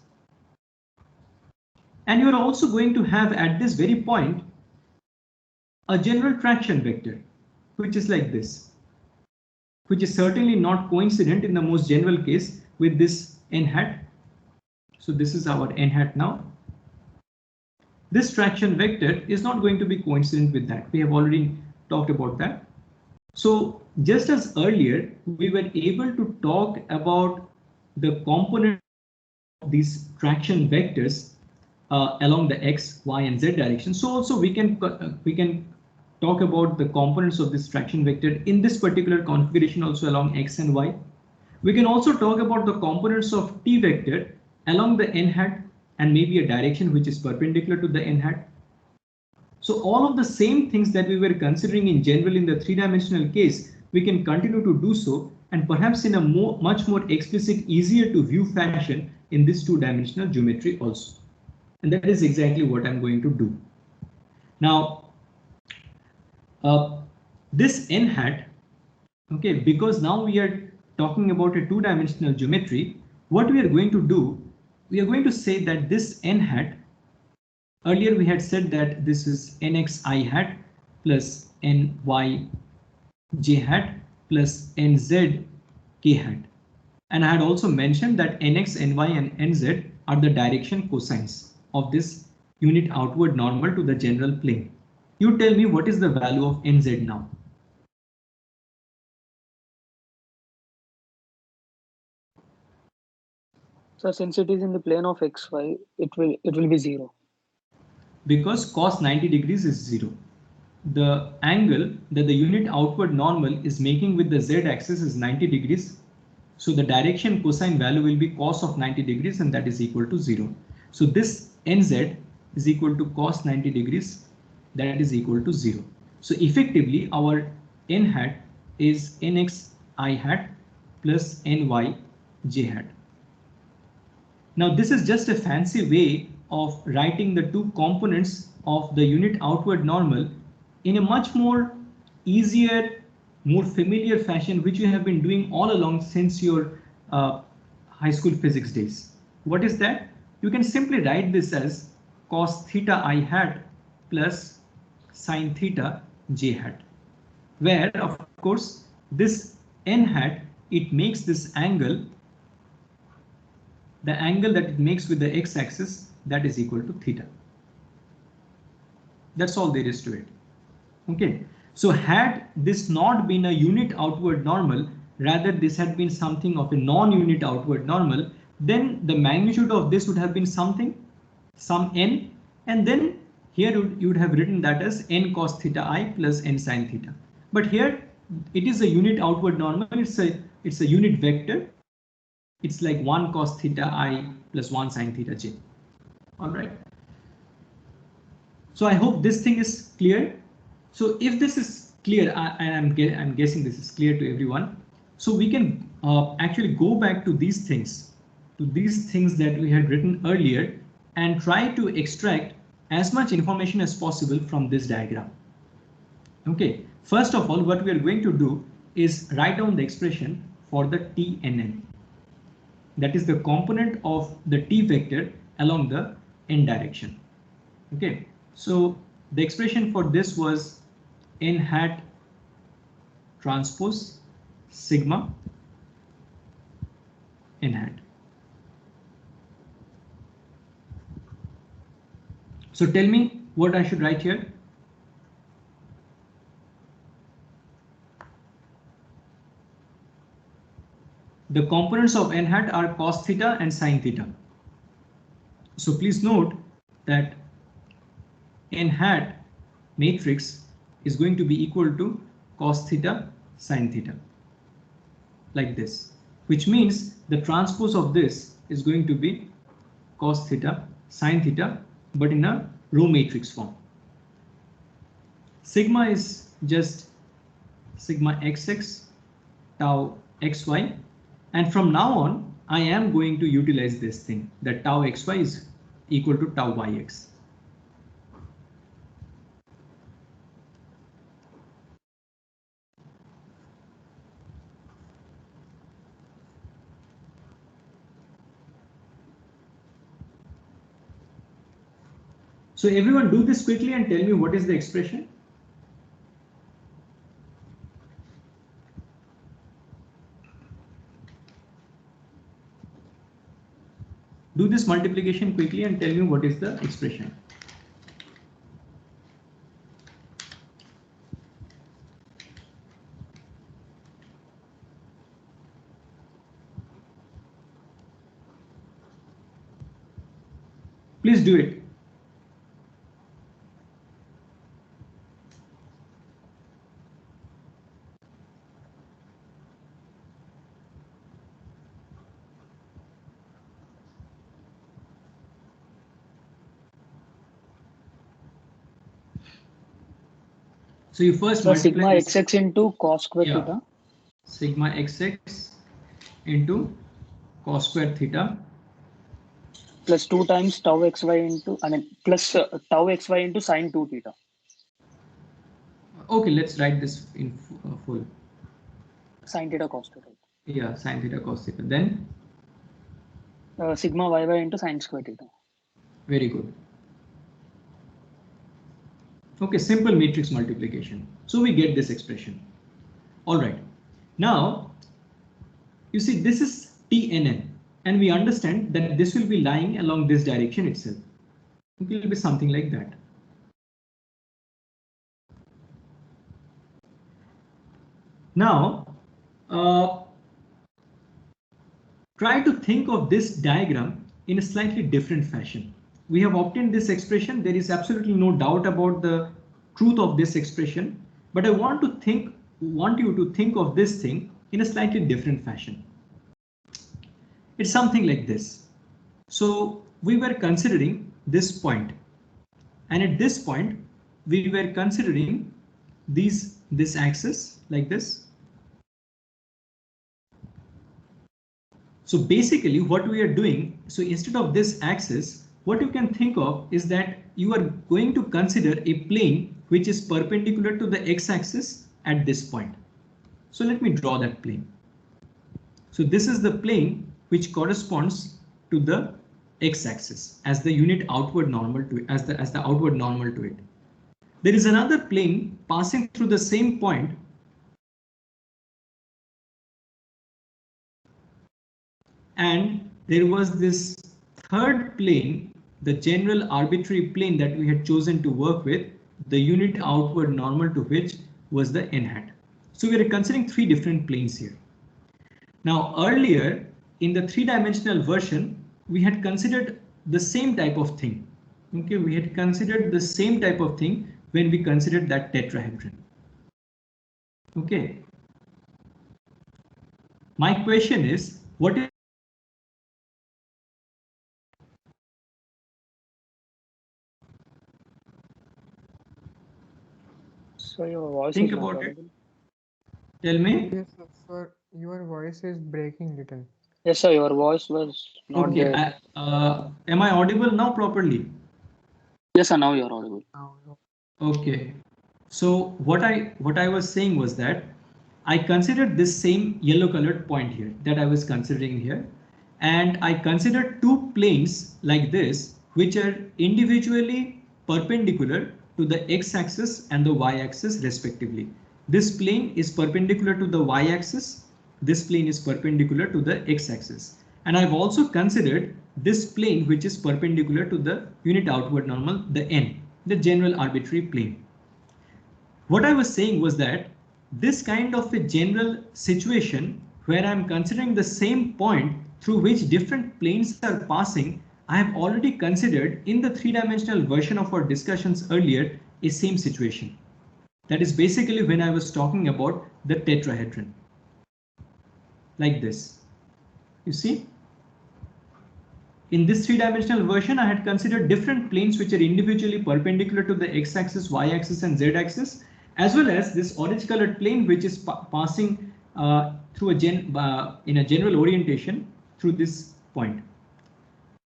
And you are also going to have at this very point a general traction vector, which is like this, which is certainly not coincident in the most general case with this n hat. So this is our n hat now. This traction vector is not going to be coincident with that. We have already talked about that. So just as earlier, we were able to talk about the component of these traction vectors along the x, y, and z direction. So also we can talk about the components of this traction vector in this particular configuration also along x and y. We can also talk about the components of t vector along the n hat and maybe a direction which is perpendicular to the n hat. So all of the same things that we were considering in general in the three-dimensional case, we can continue to do so, and perhaps in a much more explicit, easier to view fashion in this two-dimensional geometry also. And that is exactly what I'm going to do. Now, this n hat, okay, because now we are talking about a two-dimensional geometry, what we are going to do, we are going to say that this n hat, earlier we had said that this is nx I hat plus ny j hat plus nz k hat. And I had also mentioned that nx, ny, and nz are the direction cosines of this unit outward normal to the general plane. You tell me what is the value of nz now? So since it is in the plane of xy, it will be 0. Because cos 90 degrees is 0. The angle that the unit outward normal is making with the z axis is 90 degrees. So the direction cosine value will be cos of 90 degrees, and that is equal to 0. So this nz is equal to cos 90 degrees, that is equal to 0. So effectively our n hat is nx I hat plus ny j hat. Now this is just a fancy way of writing the two components of the unit outward normal in a much more easier, more familiar fashion, which you have been doing all along since your high school physics days. What is that? You can simply write this as cos theta I hat plus sin theta j hat, where of course this n hat, it makes this angle, the angle that it makes with the x-axis, that is equal to theta. That's all there is to it. Okay, so had this not been a unit outward normal, rather this had been something of a non-unit outward normal, then the magnitude of this would have been something, some n, and then here you would have written that as n cos theta I plus n sin theta. But here it is a unit outward normal, it's a unit vector. It's like 1 cos theta I plus 1 sin theta j. All right. So I hope this thing is clear. So if this is clear, and I'm guessing this is clear to everyone, so we can actually go back to these things that we had written earlier and try to extract as much information as possible from this diagram. Okay, first of all, what we are going to do is write down the expression for the TNN. That is the component of the t vector along the n direction. Okay, so the expression for this was n hat transpose sigma n hat. So tell me what I should write here. The components of n hat are cos theta and sin theta. So please note that n hat matrix is going to be equal to cos theta sin theta, like this, which means the transpose of this is going to be cos theta sin theta, but in a row matrix form. Sigma is just sigma xx tau xy. And from now on, I am going to utilize this thing, that tau xy is equal to tau yx. So everyone do this quickly and tell me what is the expression. Do this multiplication quickly and tell me what is the expression. Please do it. So you first so sigma multiply xx into cos square theta. Sigma xx into cos square theta plus 2 times tau xy into, plus tau xy into sin 2 theta. Okay, let's write this in full. Sin theta cos theta. Yeah, sin theta cos theta. Then sigma yy into sin square theta. very good. Okay, simple matrix multiplication. So we get this expression. All right. Now, you see, this is TNN, and we understand that this will be lying along this direction itself. It will be something like that. Now, try to think of this diagram in a slightly different fashion. We have obtained this expression. There is absolutely no doubt about the truth of this expression, but I want you to think of this thing in a slightly different fashion. It's something like this. So we were considering this point, and at this point we were considering this axis like this. So basically what we are doing, so instead of this axis, what you can think of is that you are going to consider a plane which is perpendicular to the x-axis at this point. So let me draw that plane. So this is the plane which corresponds to the x-axis as the unit outward normal to it, as the outward normal to it. There is another plane passing through the same point and there was this third plane, the general arbitrary plane that we had chosen to work with, the unit outward normal to which was the n hat. So we are considering three different planes here. Now earlier in the three-dimensional version, we had considered the same type of thing. Okay, we had considered the same type of thing when we considered that tetrahedron. Okay. My question is, what is So your voice think is not about it? audible. Tell me. Yes, sir. Your voice is breaking little. Yes, sir. Your voice was not Okay, there. am I audible now properly? Yes, sir. Now you're audible. Okay, so what I was saying was that I considered this same yellow colored point here that I was considering here, and I considered two planes like this which are individually perpendicular to the x-axis and the y-axis respectively. This plane is perpendicular to the y-axis, this plane is perpendicular to the x-axis, and I've also considered this plane which is perpendicular to the unit outward normal, the n, the general arbitrary plane. What I was saying was that this kind of a general situation where I'm considering the same point through which different planes are passing, I have already considered in the three-dimensional version of our discussions earlier a same situation. That is basically when I was talking about the tetrahedron. Like this. You see? In this three-dimensional version, I had considered different planes which are individually perpendicular to the x-axis, y-axis and z-axis, as well as this orange-colored plane which is passing through in a general orientation through this point.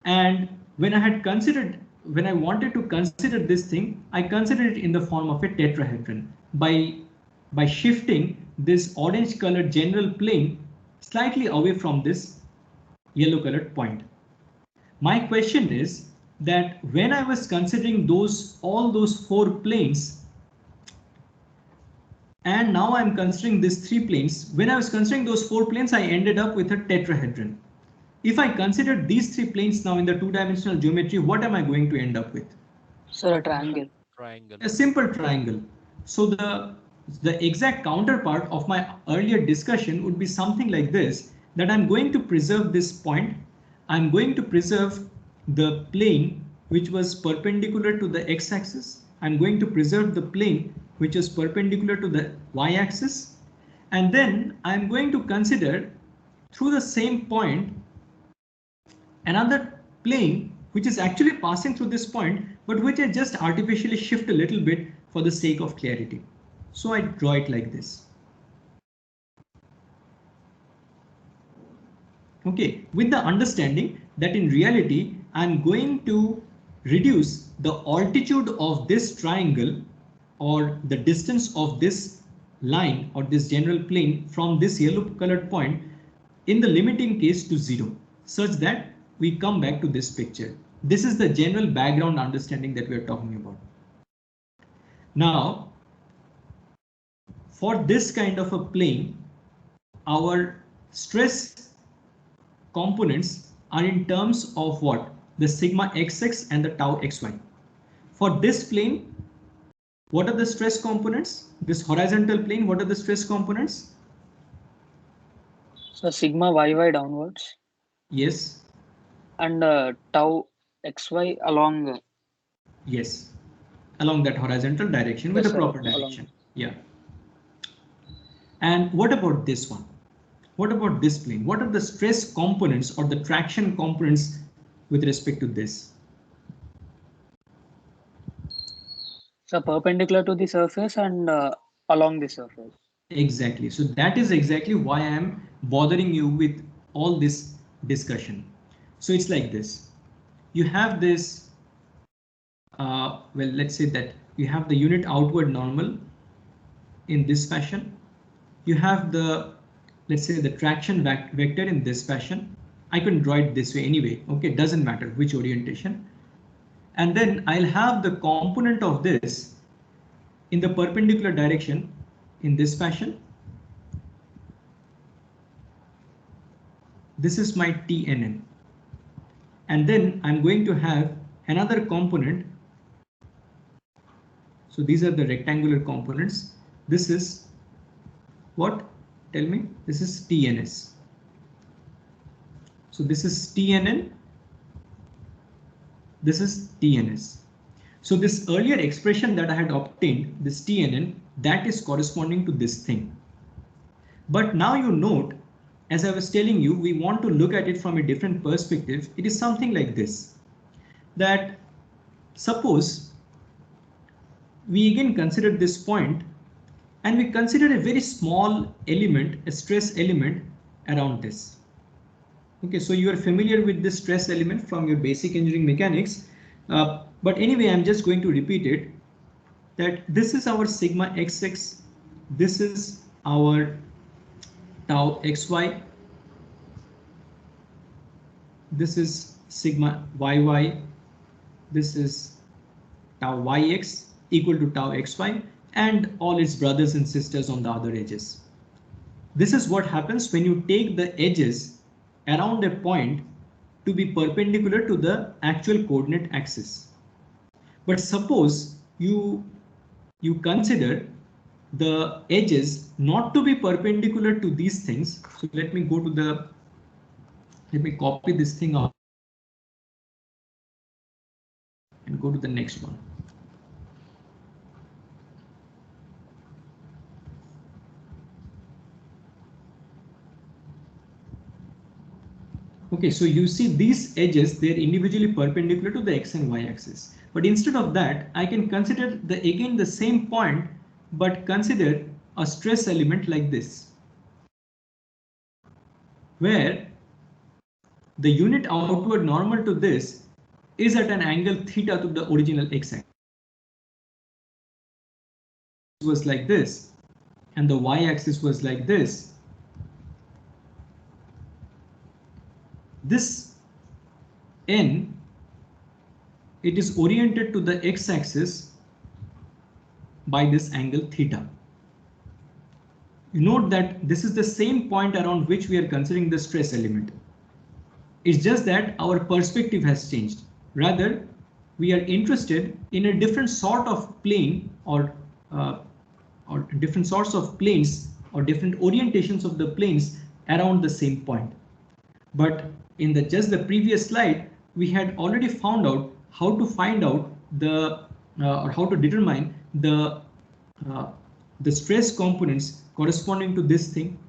And when I wanted to consider this thing, I considered it in the form of a tetrahedron by shifting this orange-colored general plane slightly away from this yellow-colored point. My question is that when I was considering all those four planes, and now I'm considering these three planes, when I was considering those four planes, I ended up with a tetrahedron. If I consider these three planes now in the two-dimensional geometry, what am I going to end up with? Sir, a triangle. A simple triangle. So the exact counterpart of my earlier discussion would be something like this, that I'm going to preserve this point. I'm going to preserve the plane which was perpendicular to the x-axis. I'm going to preserve the plane which is perpendicular to the y-axis. And then I'm going to consider through the same point another plane which is actually passing through this point, but which I just artificially shift a little bit for the sake of clarity. So I draw it like this. Okay, with the understanding that in reality, I'm going to reduce the altitude of this triangle or the distance of this line or this general plane from this yellow colored point in the limiting case to 0, such that we come back to this picture. This is the general background understanding that we are talking about. Now, for this kind of a plane, our stress components are in terms of what? The sigma xx and the tau xy. For this plane, what are the stress components? This horizontal plane, what are the stress components? So sigma yy downwards. Yes. And tau xy along. Yes, along that horizontal direction with a proper direction. Yeah. And what about this one? What about this plane? What are the stress components or the traction components with respect to this? So perpendicular to the surface and along the surface. Exactly. So that is exactly why I am bothering you with all this discussion. So it's like this. You have this, well, let's say that you have the unit outward normal in this fashion. You have the, let's say the traction vector in this fashion. I can draw it this way anyway. Okay, doesn't matter which orientation. And then I'll have the component of this in the perpendicular direction in this fashion. This is my TNN. And then I'm going to have another component. So these are the rectangular components. This is what? Tell me. This is TNS. So this is TNN. This is TNS. So this earlier expression that I had obtained, this TNN, that is corresponding to this thing. But now you note, as I was telling you, we want to look at it from a different perspective. It is something like this, that suppose we again consider this point and we consider a very small element, a stress element around this. Okay, so you are familiar with this stress element from your basic engineering mechanics. But anyway, I'm just going to repeat it, that this is our sigma xx, this is our tau xy, this is sigma yy, this is tau yx equal to tau xy, and all its brothers and sisters on the other edges. This is what happens when you take the edges around a point to be perpendicular to the actual coordinate axis. But suppose you consider the edges not to be perpendicular to these things. So let me copy this thing out and go to the next one. Okay, so you see these edges, they're individually perpendicular to the x and y axis. But instead of that, I can consider again the same point, but consider a stress element like this, where the unit outward normal to this is at an angle theta to the original x axis. Was like this, and the y axis was like this. This n, it is oriented to the x axis by this angle theta. You note that this is the same point around which we are considering the stress element. It's just that our perspective has changed. Rather, we are interested in a different sort of plane or different sorts of planes or different orientations of the planes around the same point. But in just the previous slide, we had already found out how to find out the or how to determine the stress components corresponding to this thing.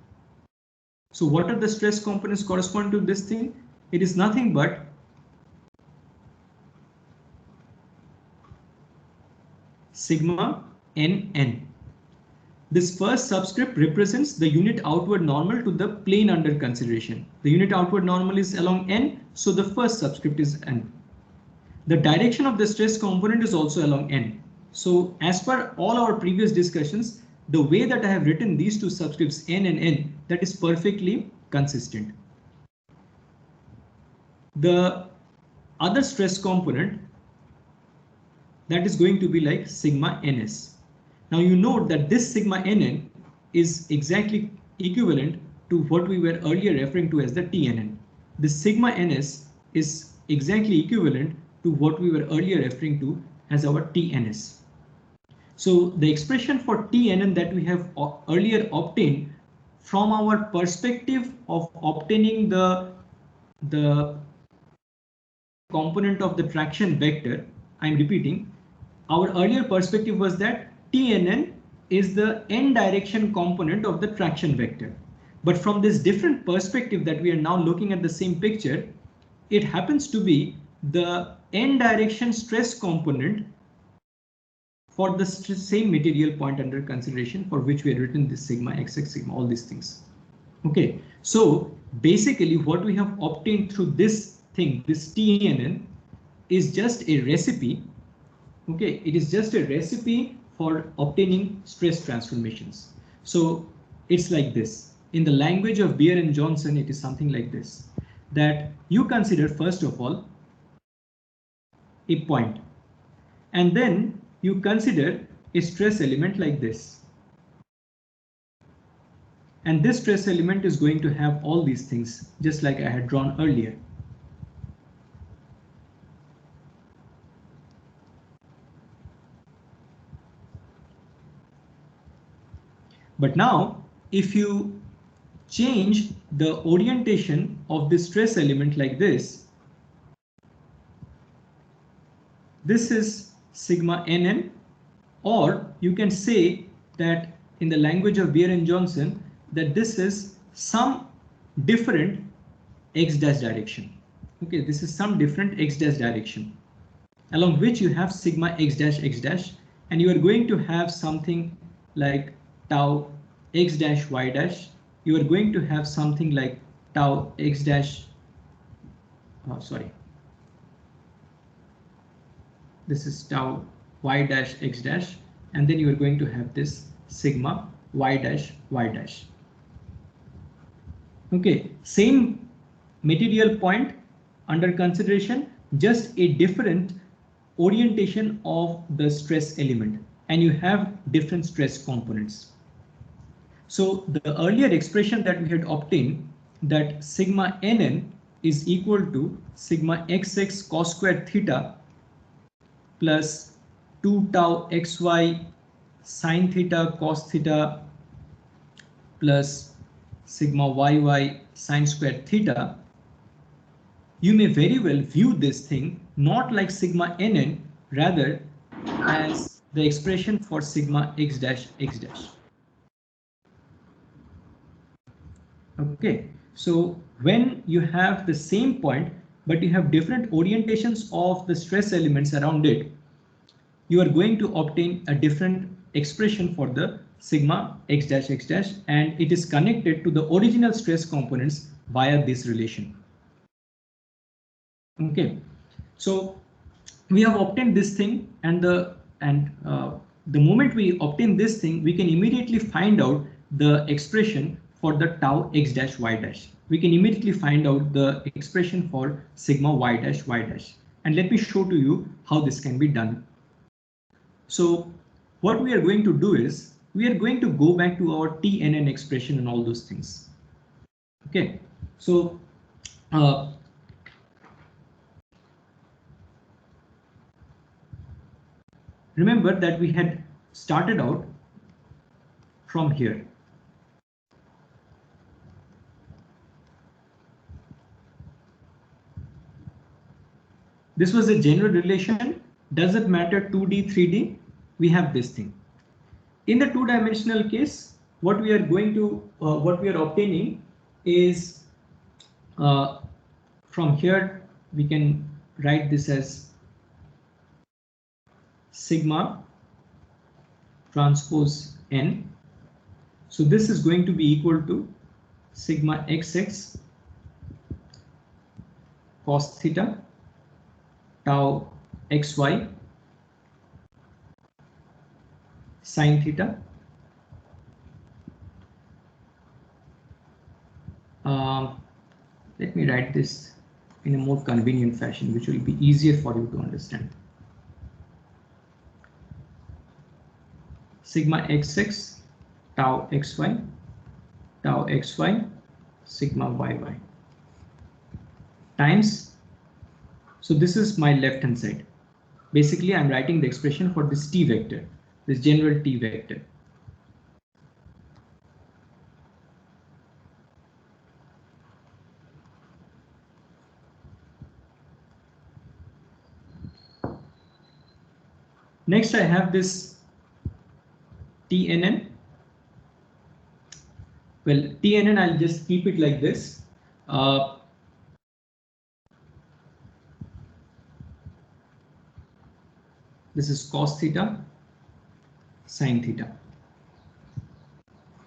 So what are the stress components corresponding to this thing? It is nothing but sigma nn. This first subscript represents the unit outward normal to the plane under consideration. The unit outward normal is along n, so the first subscript is n. The direction of the stress component is also along n. So as per all our previous discussions, the way that I have written these two subscripts n and n, that is perfectly consistent. The other stress component, that is going to be like sigma ns. Now you note that this sigma nn is exactly equivalent to what we were earlier referring to as the TNN. This sigma ns is exactly equivalent to what we were earlier referring to as our TNS. So the expression for TNN that we have earlier obtained from our perspective of obtaining the component of the traction vector, I'm repeating, our earlier perspective was that TNN is the n direction component of the traction vector. But from this different perspective that we are now looking at the same picture, it happens to be the n direction stress component for the same material point under consideration for which we have written this sigma xx, sigma, all these things. Okay, so basically what we have obtained through this thing, this TNN, is just a recipe. Okay, it is just a recipe for obtaining stress transformations. So it's like this. In the language of Beer and Johnson, it is something like this, that you consider first of all a point, and then you consider a stress element like this. And this stress element is going to have all these things, just like I had drawn earlier. But now, if you change the orientation of the stress element like this is sigma nn, or you can say that in the language of Beer and Johnson, that this is some different x dash direction. Okay, this is some different x dash direction, along which you have sigma x dash, and you are going to have something like tau x dash y dash. You are going to have something like tau x dash, this is tau y dash x dash, and then you are going to have this sigma y dash y dash. Okay, same material point under consideration, just a different orientation of the stress element, and you have different stress components. So the earlier expression that we had obtained, that sigma nn is equal to sigma xx cos squared theta plus 2 tau xy sine theta cos theta plus sigma yy sine squared theta, you may very well view this thing not like sigma nn, rather as the expression for sigma x dash x dash. Okay, so when you have the same point but you have different orientations of the stress elements around it, you are going to obtain a different expression for the sigma x dash, and it is connected to the original stress components via this relation. Okay, so we have obtained this thing, and the moment we obtain this thing, we can immediately find out the expression for the tau x dash y dash. We can immediately find out the expression for sigma y dash, and let me show to you how this can be done. So what we are going to do is we are going to go back to our TNN expression and all those things. Okay, so remember that we had started out from here. This was a general relation. Does it matter 2D, 3D? We have this thing. In the two-dimensional case, what we are obtaining is from here we can write this as sigma transpose n. So this is going to be equal to sigma xx cos theta tau xy sine theta let me write this in a more convenient fashion, which will be easier for you to understand. Sigma xx tau xy sigma yy times, so this is my left hand side. Basically, I'm writing the expression for this t vector, this general t vector. Next, I have this TNN. Well, TNN, I'll just keep it like this. This is cos theta sine theta.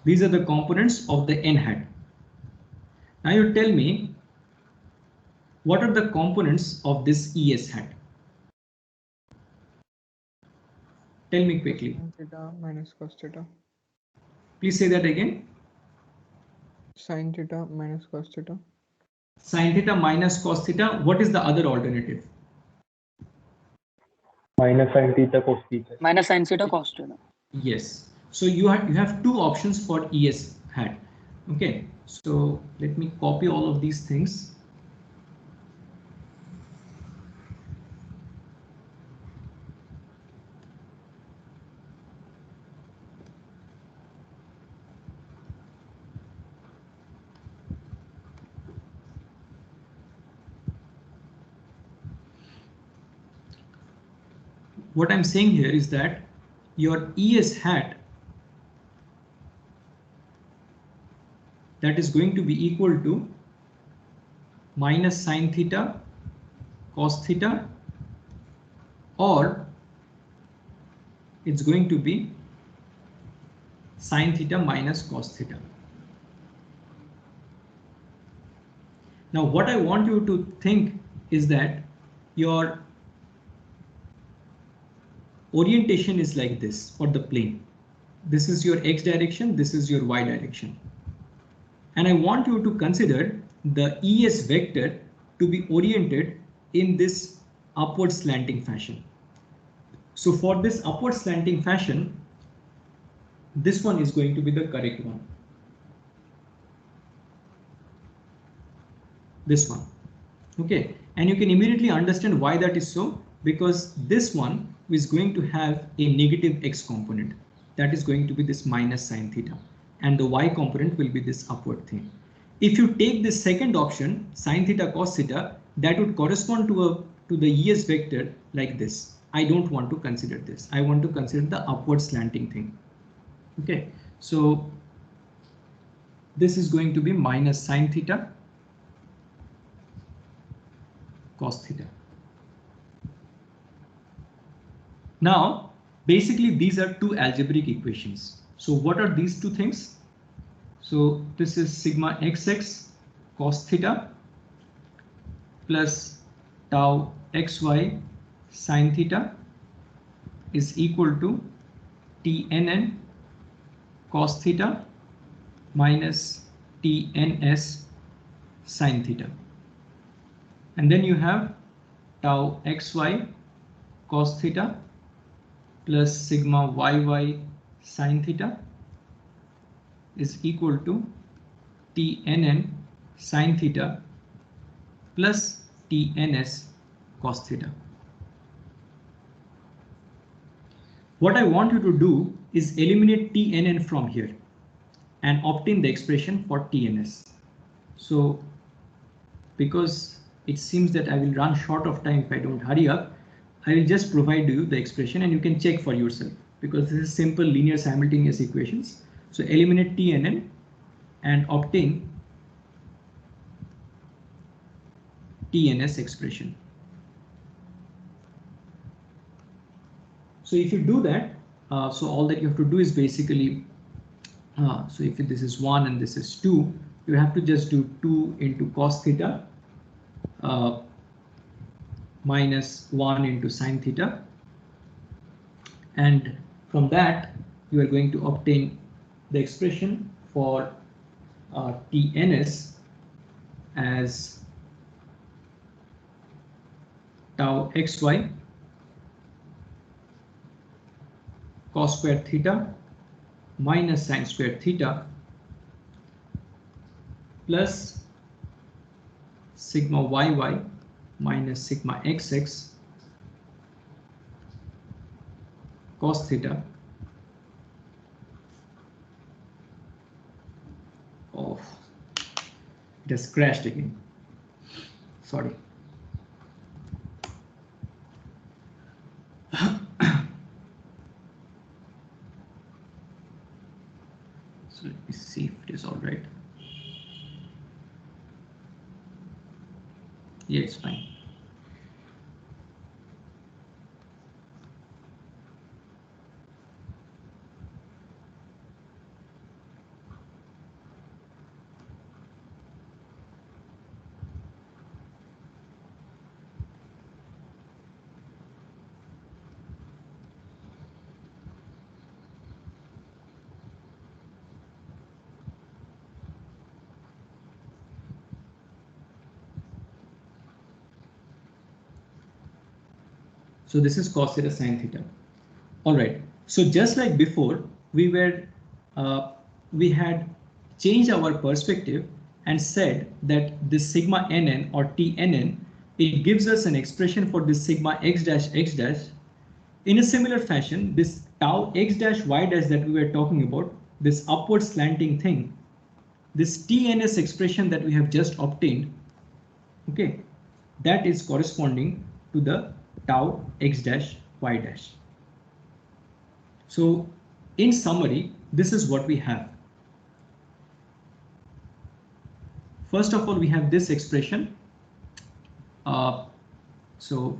These are the components of the n hat. Now you tell me, what are the components of this es hat? Tell me quickly. Sin theta minus cos theta. Please say that again. Sin theta minus cos theta. Sin theta minus cos theta. What is the other alternative? Minus sin theta cos theta. Minus sin theta cos theta. Yes. So you have two options for es hat. Okay. So let me copy all of these things. What I'm saying here is that your es hat, that is going to be equal to minus sine theta cos theta, or it's going to be sine theta minus cos theta. Now what I want you to think is that your orientation is like this for the plane. This is your x direction, this is your y direction. And I want you to consider the es vector to be oriented in this upward slanting fashion. So for this upward slanting fashion, this one is going to be the correct one. This one. Okay, and you can immediately understand why that is so, because this one is going to have a negative x component. That is going to be this minus sine theta, and the y component will be this upward thing. If you take this second option, sine theta cos theta, that would correspond to the es vector like this. I don't want to consider this. I want to consider the upward slanting thing. Okay, so this is going to be minus sine theta cos theta. Now, basically, these are two algebraic equations. So what are these two things? So this is sigma xx cos theta plus tau xy sine theta is equal to tnn cos theta minus tns sine theta. And then you have tau xy cos theta plus sigma yy sine theta is equal to tnn sine theta plus tns cos theta. What I want you to do is eliminate tnn from here and obtain the expression for tns. So because it seems that I will run short of time if I don't hurry up, I will just provide you the expression and you can check for yourself, because this is simple linear simultaneous equations. So eliminate tnn and obtain tns expression. So if you do that, so all that you have to do is basically, so if this is 1 and this is 2, you have to just do 2 into cos theta minus 1 into sine theta, and from that you are going to obtain the expression for tns as tau xy cos square theta minus sine square theta plus sigma yy minus sigma xx cos theta of, it has crashed again, sorry. So let me see if it is all right. Yeah, it's fine. So this is cos theta sin theta. All right. So just like before, we had changed our perspective and said that this sigma nn or tnn, it gives us an expression for this sigma x dash x dash. In a similar fashion, this tau x dash y dash that we were talking about, this upward slanting thing, this TNS expression that we have just obtained, okay, that is corresponding to the tau x dash y dash. So in summary, this is what we have. First of all, we have this expression. So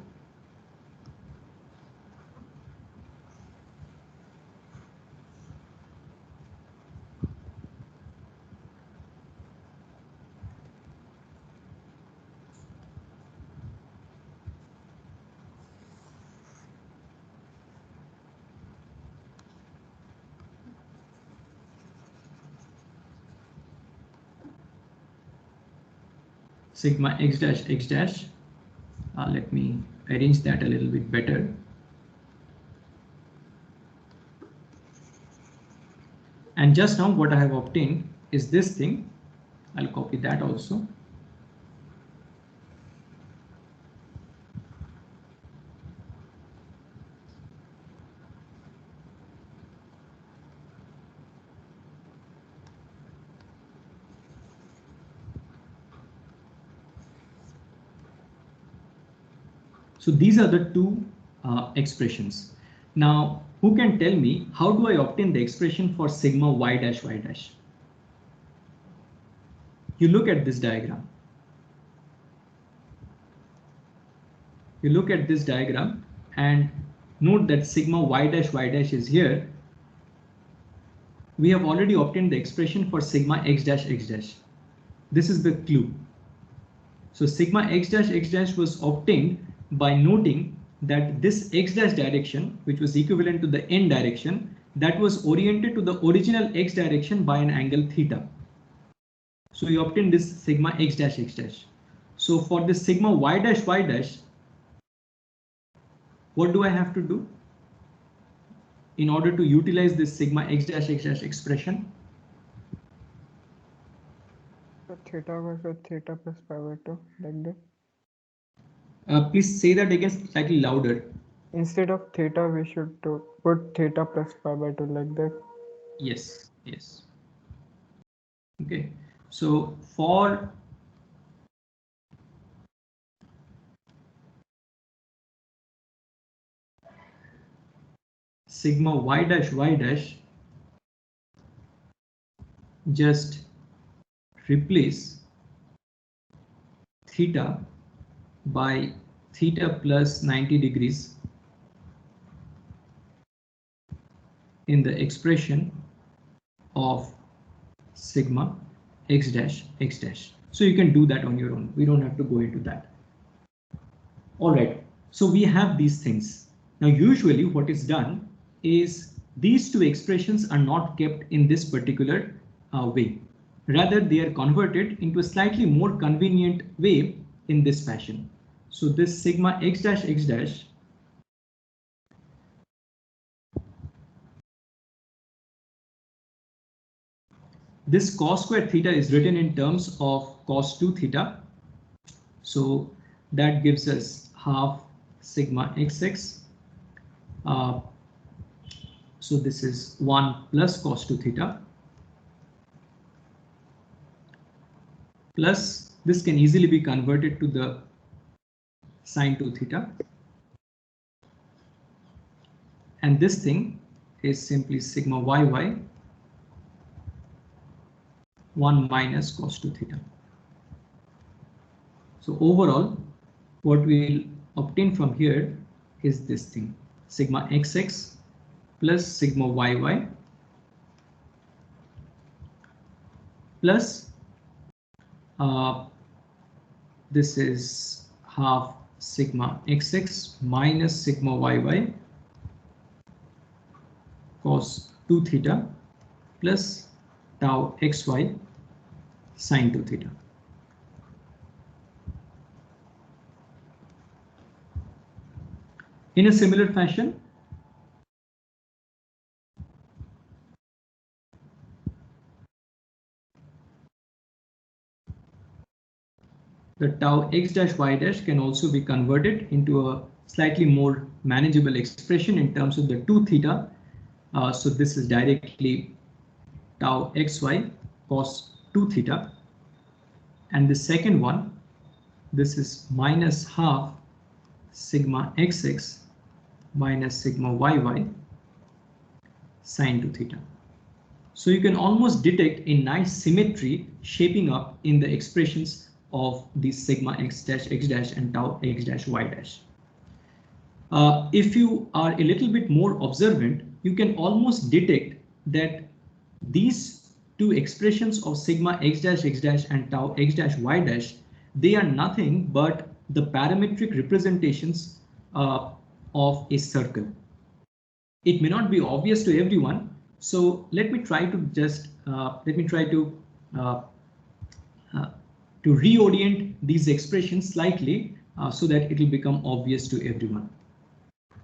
sigma x dash x dash. Let me arrange that a little bit better. And just now what I have obtained is this thing. I'll copy that also. So these are the two expressions. Now, who can tell me how do I obtain the expression for sigma y dash y dash? You look at this diagram. You look at this diagram and note that sigma y dash is here. We have already obtained the expression for sigma x dash x dash. This is the clue. So sigma x dash was obtained by noting that this x dash direction, which was equivalent to the n direction, that was oriented to the original x direction by an angle theta. So you obtain this sigma x dash x dash. So for this sigma y dash, what do I have to do in order to utilize this sigma x dash expression? So theta versus theta plus pi by 2, like that. Please say that again slightly louder. Instead of theta, we should put theta plus pi by 2, like that. Yes, yes. Okay, so for sigma y dash, just replace theta by theta plus 90 degrees in the expression of sigma x dash x dash. So you can do that on your own. We don't have to go into that. All right, so we have these things. Now usually what is done is these two expressions are not kept in this particular way. Rather, they are converted into a slightly more convenient way in this fashion. So this sigma x dash this cos square theta is written in terms of cos 2 theta. So that gives us half sigma xx. So this is 1 plus cos 2 theta. Plus this can easily be converted to the sin 2 theta. And this thing is simply sigma yy 1 minus cos 2 theta. So overall, what we will obtain from here is this thing, sigma xx plus sigma yy plus this is half sigma xx minus sigma yy cos 2 theta plus tau xy sin 2 theta. In a similar fashion, the tau x dash y dash can also be converted into a slightly more manageable expression in terms of the 2 theta. So this is directly tau xy cos 2 theta. And the second one, this is minus half sigma xx minus sigma yy sine 2 theta. So you can almost detect a nice symmetry shaping up in the expressions of the sigma x dash and tau x dash y dash. If you are a little bit more observant, you can almost detect that these two expressions of sigma x dash and tau x dash y dash, they are nothing but the parametric representations of a circle. It may not be obvious to everyone, so let me try to just to reorient these expressions slightly so that it will become obvious to everyone.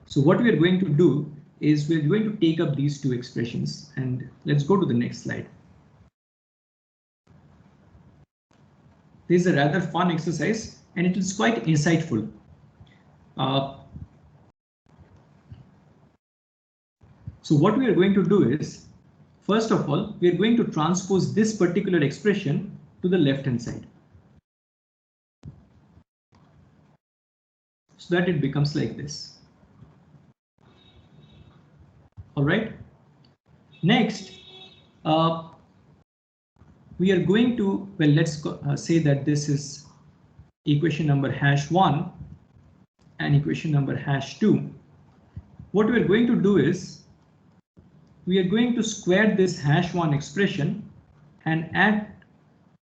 So what we are going to do is we're going to take up these two expressions, and let's go to the next slide. This is a rather fun exercise and it is quite insightful. So what we are going to do is, first of all, we are going to transpose this particular expression to the left hand side, so that it becomes like this. All right. Next, we are going to, well, let's say that this is equation number #1 and equation number #2. What we are going to do is we are going to square this #1 expression and add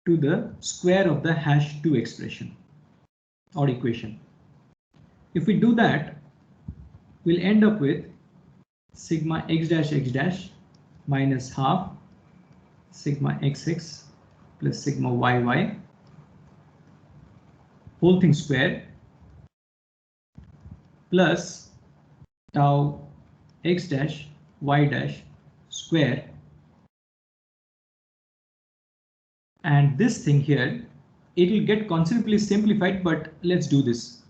to the square of the #2 expression or equation. If we do that, we'll end up with sigma x dash minus half sigma xx plus sigma yy whole thing square plus tau x dash y dash square, and this thing here, it will get considerably simplified, but let's do this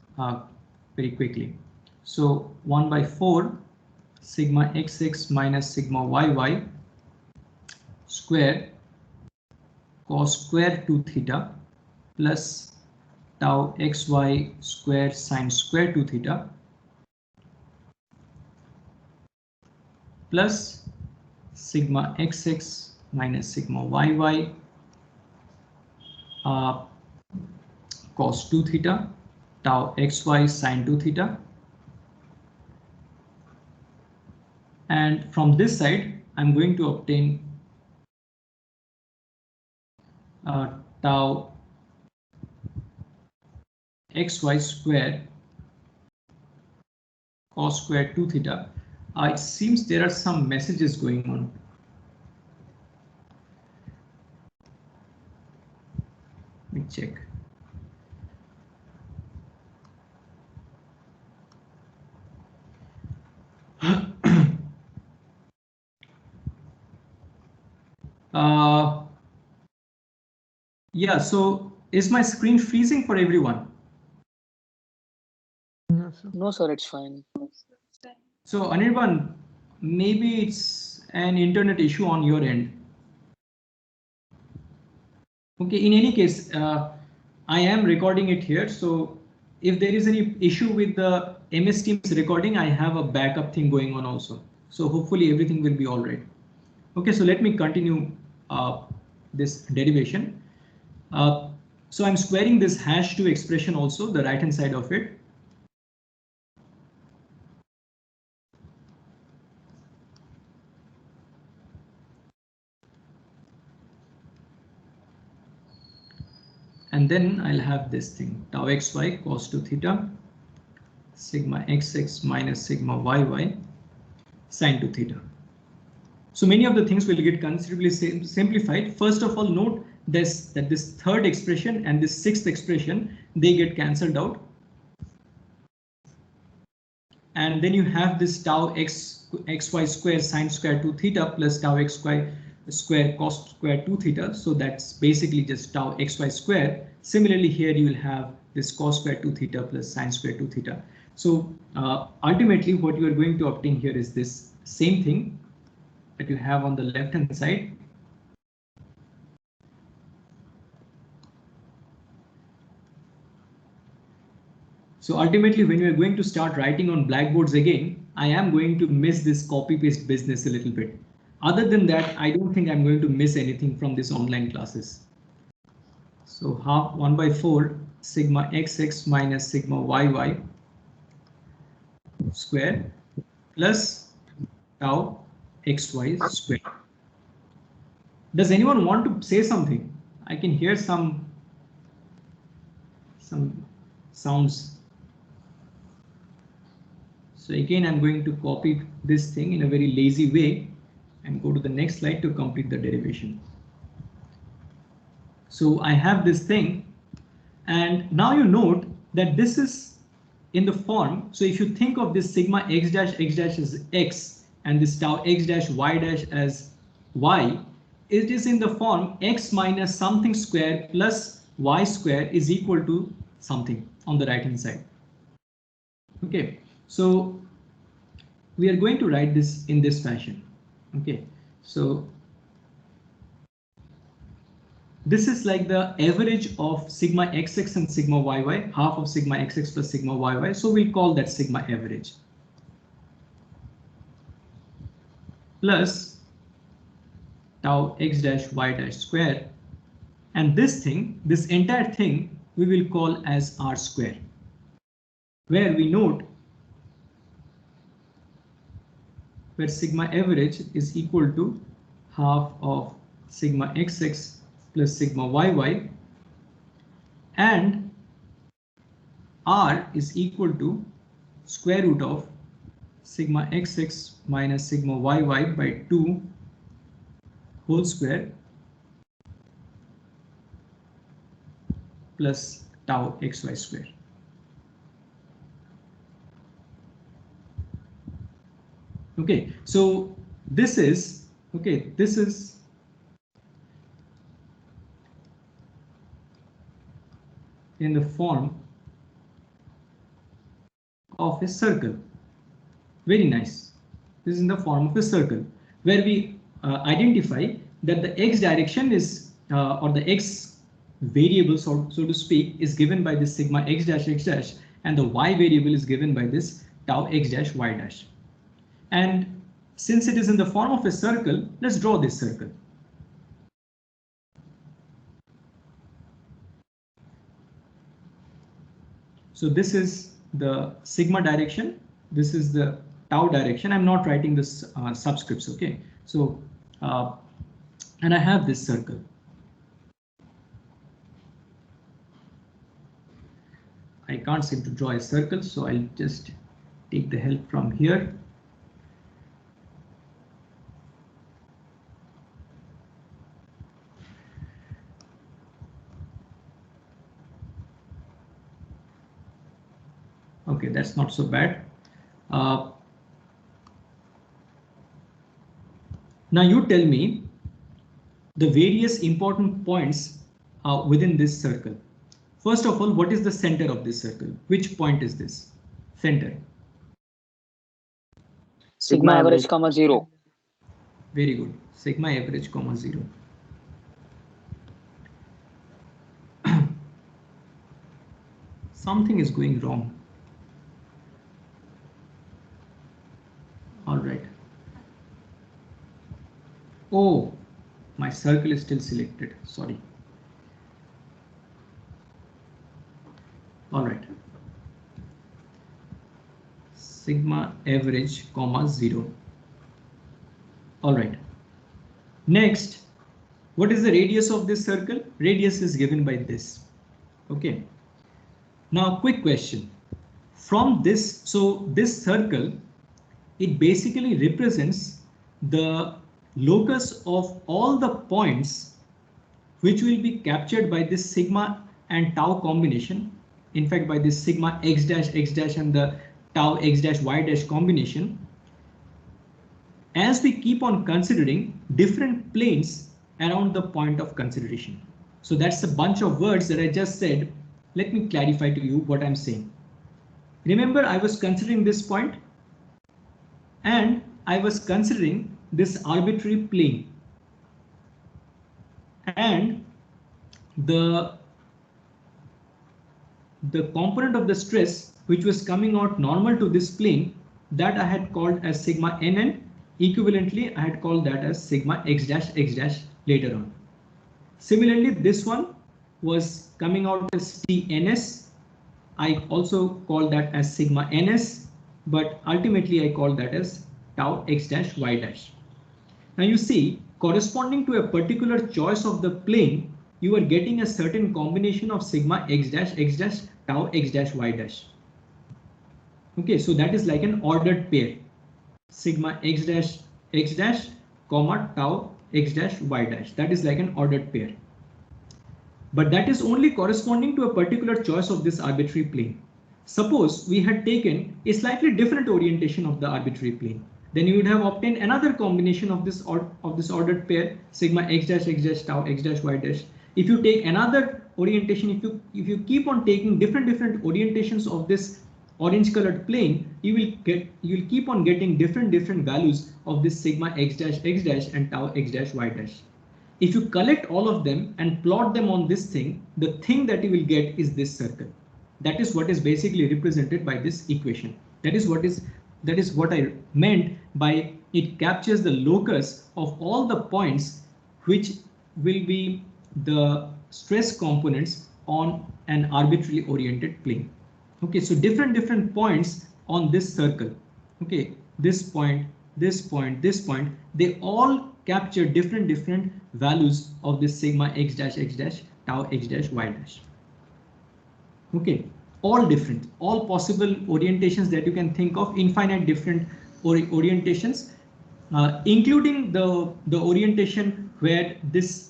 very quickly. So 1/4 sigma xx minus sigma yy square cos square 2 theta plus tau xy square sine square 2 theta plus sigma xx minus sigma yy cos 2 theta tau xy sine 2 theta, and from this side I'm going to obtain tau xy square cos square 2 theta. It seems there are some messages going on. Let me check. Yeah, so is my screen freezing for everyone? No, sir, it's fine. So Anirban, maybe it's an internet issue on your end. Okay, in any case, I am recording it here, so if there is any issue with the MS Teams recording, I have a backup thing going on also. So hopefully everything will be all right. Okay, so let me continue this derivation. So I'm squaring this #2 expression also, the right hand side of it. And then I'll have this thing tau xy cos 2 theta sigma xx minus sigma yy sine 2 theta. So many of the things will get considerably simplified. First of all, note that this third expression and this sixth expression, they get cancelled out. and then you have this tau xy square sine square 2 theta plus tau xy square cos square 2 theta. So that's basically just tau xy square. Similarly, here you will have this cos square 2 theta plus sine square 2 theta. So ultimately, what you are going to obtain here is this same thing that you have on the left hand side. So ultimately, when you are going to start writing on blackboards again, I am going to miss this copy paste business a little bit. Other than that, I don't think I'm going to miss anything from this online classes. So half 1 by 4 sigma xx minus sigma yy square plus tau xy square. Does anyone want to say something? I can hear some sounds. So again, I'm going to copy this thing in a very lazy way and go to the next slide to complete the derivation. So I have this thing, and now you note that this is in the form. So if you think of this sigma x dash as x and this tau x dash y dash as y, it is in the form x minus something square plus y square is equal to something on the right hand side. Okay, so we are going to write this in this fashion. Okay, so this is like the average of sigma xx and sigma yy, half of sigma xx plus sigma yy. So we call that sigma average. Plus tau x dash y dash square. And this thing, this entire thing, we will call as r square, where we note where sigma average is equal to half of sigma xx plus sigma yy, and r is equal to square root of sigma xx minus sigma yy by 2 whole square plus tau xy square. Okay, so this is in the form of a circle. Very nice. This is in the form of a circle where we identify that the x direction is or the x variable, so to speak, is given by this sigma x dash, and the y variable is given by this tau x dash y dash. And since it is in the form of a circle, let's draw this circle. So this is the sigma direction. This is the tau direction. I'm not writing this subscripts. Okay. So and I have this circle. I can't seem to draw a circle, so I'll just take the help from here. Okay, that's not so bad. Now you tell me the various important points within this circle. First of all, what is the center of this circle? Which point is this? Center. Sigma average comma 0. Very good. Sigma average comma 0. Something is going wrong. All right. Oh, my circle is still selected. Sorry. All right. Sigma average comma 0. All right. Next, what is the radius of this circle? Radius is given by this. Okay. Now, quick question. From this, so this circle, it basically represents the locus of all the points which will be captured by this sigma and tau combination. In fact, by this sigma x dash and the tau x dash y dash combination as we keep on considering different planes around the point of consideration. So that's a bunch of words that I just said. Let me clarify to you what I'm saying. Remember, I was considering this point and I was considering this arbitrary plane, and the component of the stress which was coming out normal to this plane, that I had called as sigma nn. Equivalently, I had called that as sigma x dash later on. Similarly, this one was coming out as TNS. I also called that as sigma ns, but ultimately I called that as tau x dash y dash. Now you see, corresponding to a particular choice of the plane, you are getting a certain combination of sigma x dash tau x dash y dash. Okay, so that is like an ordered pair. Sigma x dash comma tau x dash y dash. That is like an ordered pair. But that is only corresponding to a particular choice of this arbitrary plane. Suppose we had taken a slightly different orientation of the arbitrary plane, then you would have obtained another combination of this ordered pair, sigma x dash tau x dash y dash. If you take another orientation, if you keep on taking different orientations of this orange colored plane, you will keep on getting different values of this sigma x dash and tau x dash y dash. If you collect all of them and plot them on this thing, the thing that you will get is this circle. That is what is basically represented by this equation. That is what I meant by it captures the locus of all the points which will be the stress components on an arbitrarily oriented plane. Okay, so different points on this circle. Okay, this point, they all capture different values of this sigma x dash tau x dash y dash. Okay, all different, all possible orientations that you can think of, infinite different orientations, including the orientation where this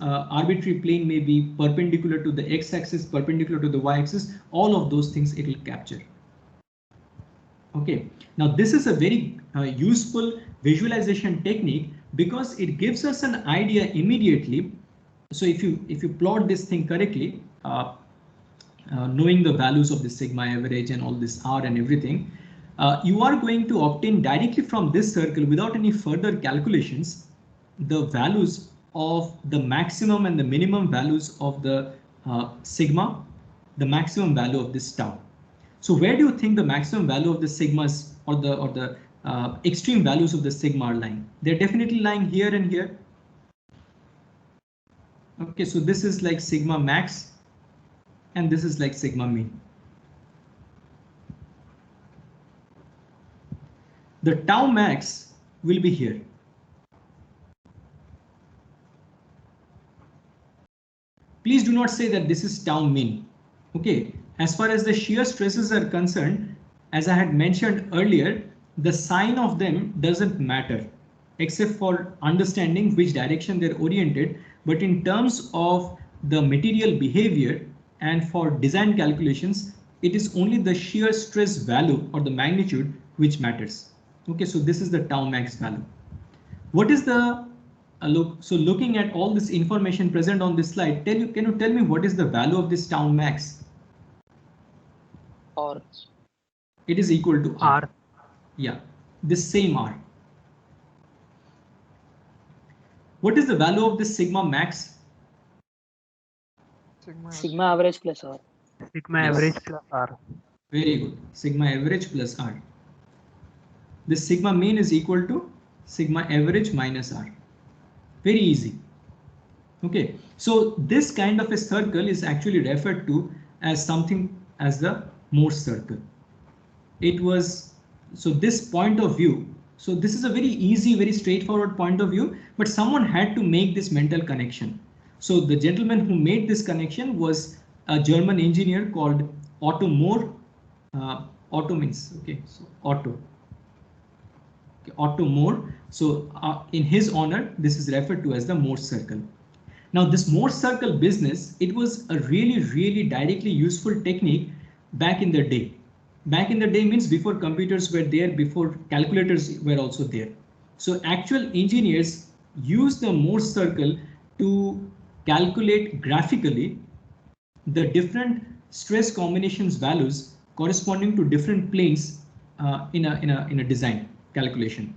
arbitrary plane may be perpendicular to the x-axis, perpendicular to the y-axis. All of those things it will capture. Okay, now this is a very useful visualization technique because it gives us an idea immediately. So if you plot this thing correctly, knowing the values of the sigma average and all this R and everything, you are going to obtain directly from this circle without any further calculations the values of the maximum and the minimum values of the sigma, the maximum value of this tau. So where do you think the maximum value of the sigmas or the extreme values of the sigma are lying? They're definitely lying here and here. Okay, so this is like sigma max and this is like sigma mean. The tau max will be here. Please do not say that this is tau min. Okay, as far as the shear stresses are concerned, as I had mentioned earlier, the sign of them doesn't matter except for understanding which direction they're oriented. But in terms of the material behavior and for design calculations, it is only the shear stress value or the magnitude which matters. Okay, so this is the tau max value. What is the so looking at all this information present on this slide, can you tell me what is the value of this tau max? R. It is equal to R. Yeah, this same R. What is the value of this sigma max? Sigma average plus R. Sigma Yes. average plus R. Very good. Sigma average plus R. This sigma mean is equal to sigma average minus R. Very easy. Okay, so this kind of a circle is actually referred to as something as the Mohr circle. It was, so this point of view, so this is a very easy, very straightforward point of view, but someone had to make this mental connection. So the gentleman who made this connection was a German engineer called Otto Mohr. Otto means, okay, so Otto. Okay, Otto Mohr. So in his honor, this is referred to as the Mohr circle. Now this Mohr circle business, it was a really directly useful technique back in the day. Back in the day means before computers were there, before calculators were also there. So actual engineers use the Mohr circle to calculate graphically the different stress combinations values corresponding to different planes in a design calculation.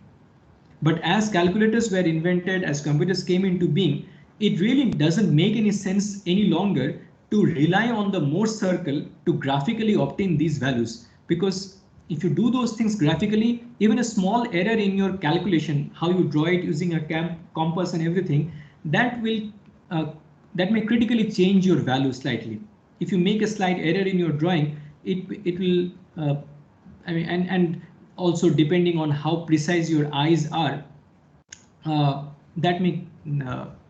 But as calculators were invented, as computers came into being, it really doesn't make any sense any longer to rely on the Mohr circle to graphically obtain these values, because if you do those things graphically, even a small error in your calculation, how you draw it using a compass and everything, that may critically change your value slightly. If you make a slight error in your drawing, it will and also depending on how precise your eyes are, that may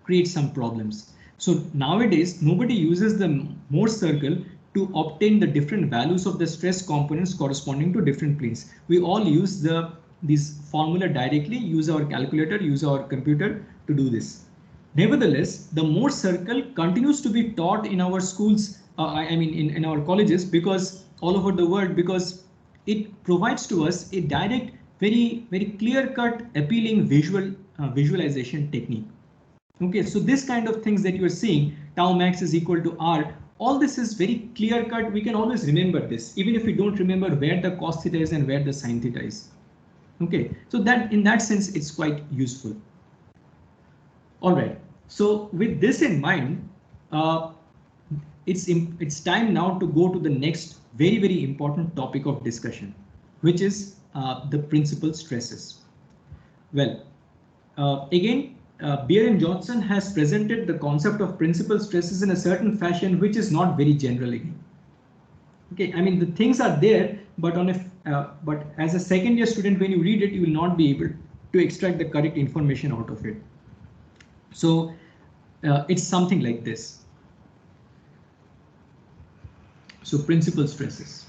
create some problems. So nowadays nobody uses the Mohr circle to obtain the different values of the stress components corresponding to different planes. We all use this formula directly, use our calculator, use our computer to do this. Nevertheless, the Mohr circle continues to be taught in our schools, in our colleges, because all over the world, because it provides to us a direct, very clear-cut, appealing visualization technique. Okay, so this kind of things that you are seeing, tau max is equal to R, all this is very clear-cut. We can always remember this, even if we don't remember where the cos theta is and where the sin theta is. Okay, so that in that sense, it's quite useful. All right, so with this in mind, it's time now to go to the next very important topic of discussion, which is the principal stresses. Well, again, Beer and Johnson has presented the concept of principal stresses in a certain fashion, which is not very general again. Okay, I mean the things are there, but but as a second year student, when you read it, you will not be able to extract the correct information out of it. So it's something like this. So principal stresses.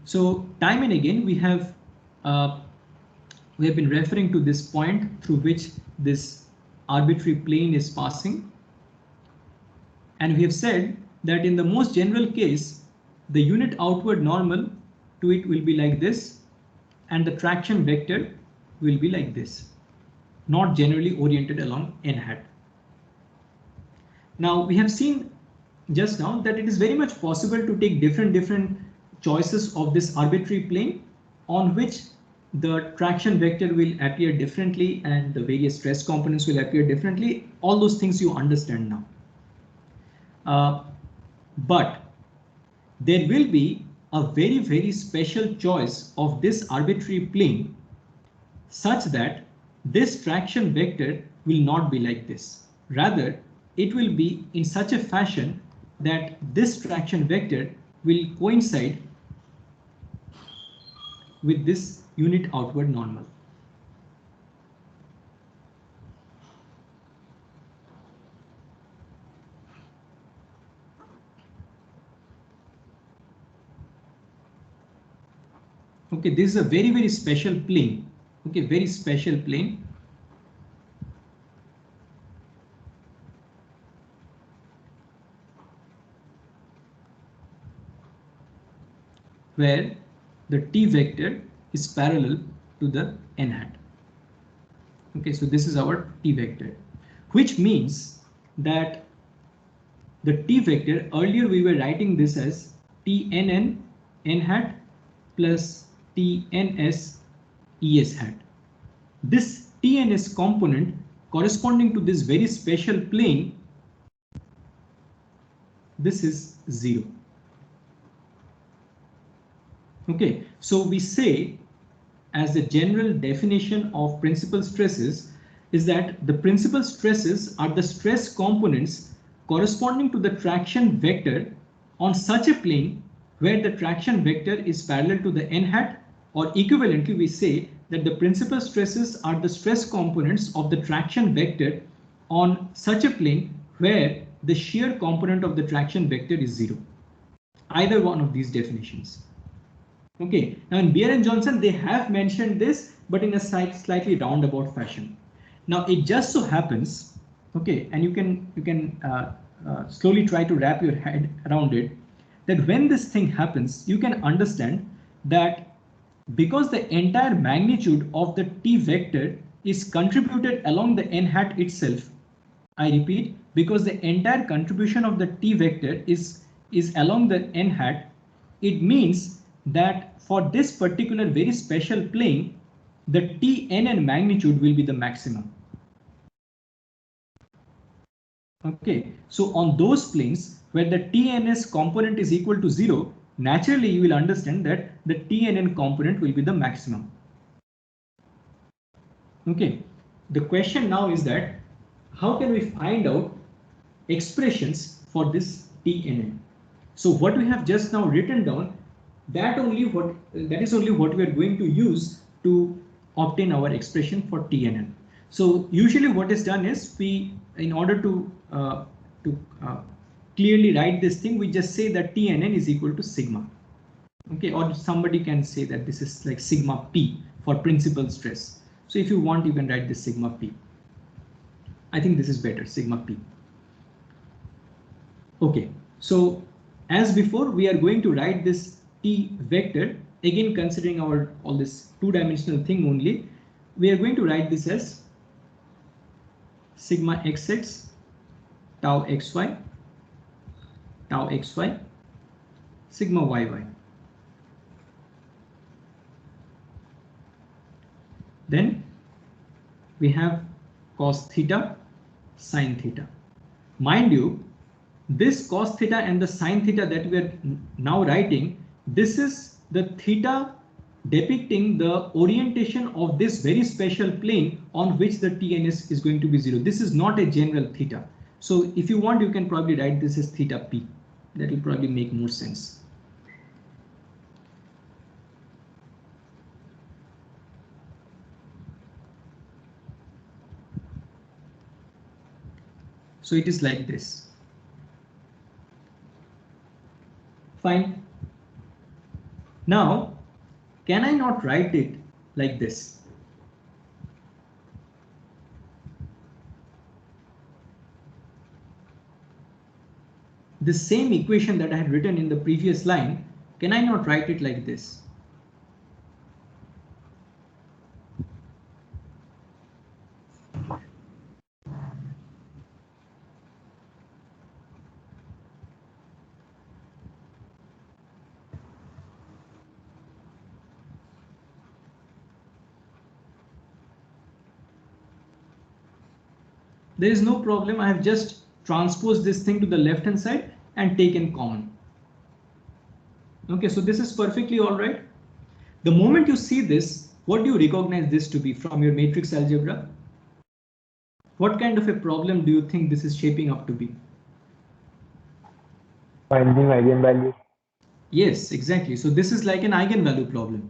So time and again we have been referring to this point through which this arbitrary plane is passing, and we have said that in the most general case, the unit outward normal to it will be like this, and the traction vector will be like this, not generally oriented along n hat. Now we have seen just now that it is very much possible to take different choices of this arbitrary plane on which the traction vector will appear differently and the various stress components will appear differently. All those things you understand now. But there will be a very special choice of this arbitrary plane such that this traction vector will not be like this. Rather, it will be in such a fashion that this traction vector will coincide with this unit outward normal. Okay, this is a very special plane. Okay, very special plane. Where the t vector is parallel to the n hat. Okay, so this is our t vector, which means that the t vector, earlier we were writing this as tnn n hat plus tns es hat. This tns component corresponding to this very special plane, this is 0. Okay, so we say as the general definition of principal stresses is that the principal stresses are the stress components corresponding to the traction vector on such a plane where the traction vector is parallel to the n hat, or equivalently we say that the principal stresses are the stress components of the traction vector on such a plane where the shear component of the traction vector is 0. Either one of these definitions. Okay, now in Beer and Johnson, they have mentioned this, but in a slightly roundabout fashion. Now, it just so happens Okay, and you can slowly try to wrap your head around it, that when this thing happens, you can understand that because the entire magnitude of the t vector is contributed along the n hat itself. I repeat, because the entire contribution of the t vector is along the n hat, it means that for this particular very special plane, the tnn magnitude will be the maximum. Okay, so on those planes where the tns component is equal to 0, naturally you will understand that the tnn component will be the maximum. Okay, the question now is that how can we find out expressions for this tnn? So what we have just now written down, that is only what we are going to use to obtain our expression for tnn. So usually what is done is, we, in order to clearly write this thing, we just say that tnn is equal to sigma. Okay, or somebody can say that this is like sigma p for principal stress. So if you want, you can write this sigma p. I think this is better, sigma p. Okay, so as before, we are going to write this t vector, again considering our all this two-dimensional thing only. We are going to write this as sigma xx, tau xy, sigma yy. Then we have cos theta, sin theta. Mind you, this cos theta and the sin theta that we are now writing, this is the theta depicting the orientation of this very special plane on which the TNS is going to be 0. This is not a general theta. So if you want, you can probably write this as theta p. That will probably make more sense. So it is like this. Fine. Now, can I not write it like this? The same equation that I had written in the previous line, can I not write it like this? There is no problem. I have just transposed this thing to the left hand side and taken common. Okay, so this is perfectly all right. The moment you see this, what do you recognize this to be from your matrix algebra? What kind of a problem do you think this is shaping up to be? Finding eigenvalues. Yes, exactly. So this is like an eigenvalue problem.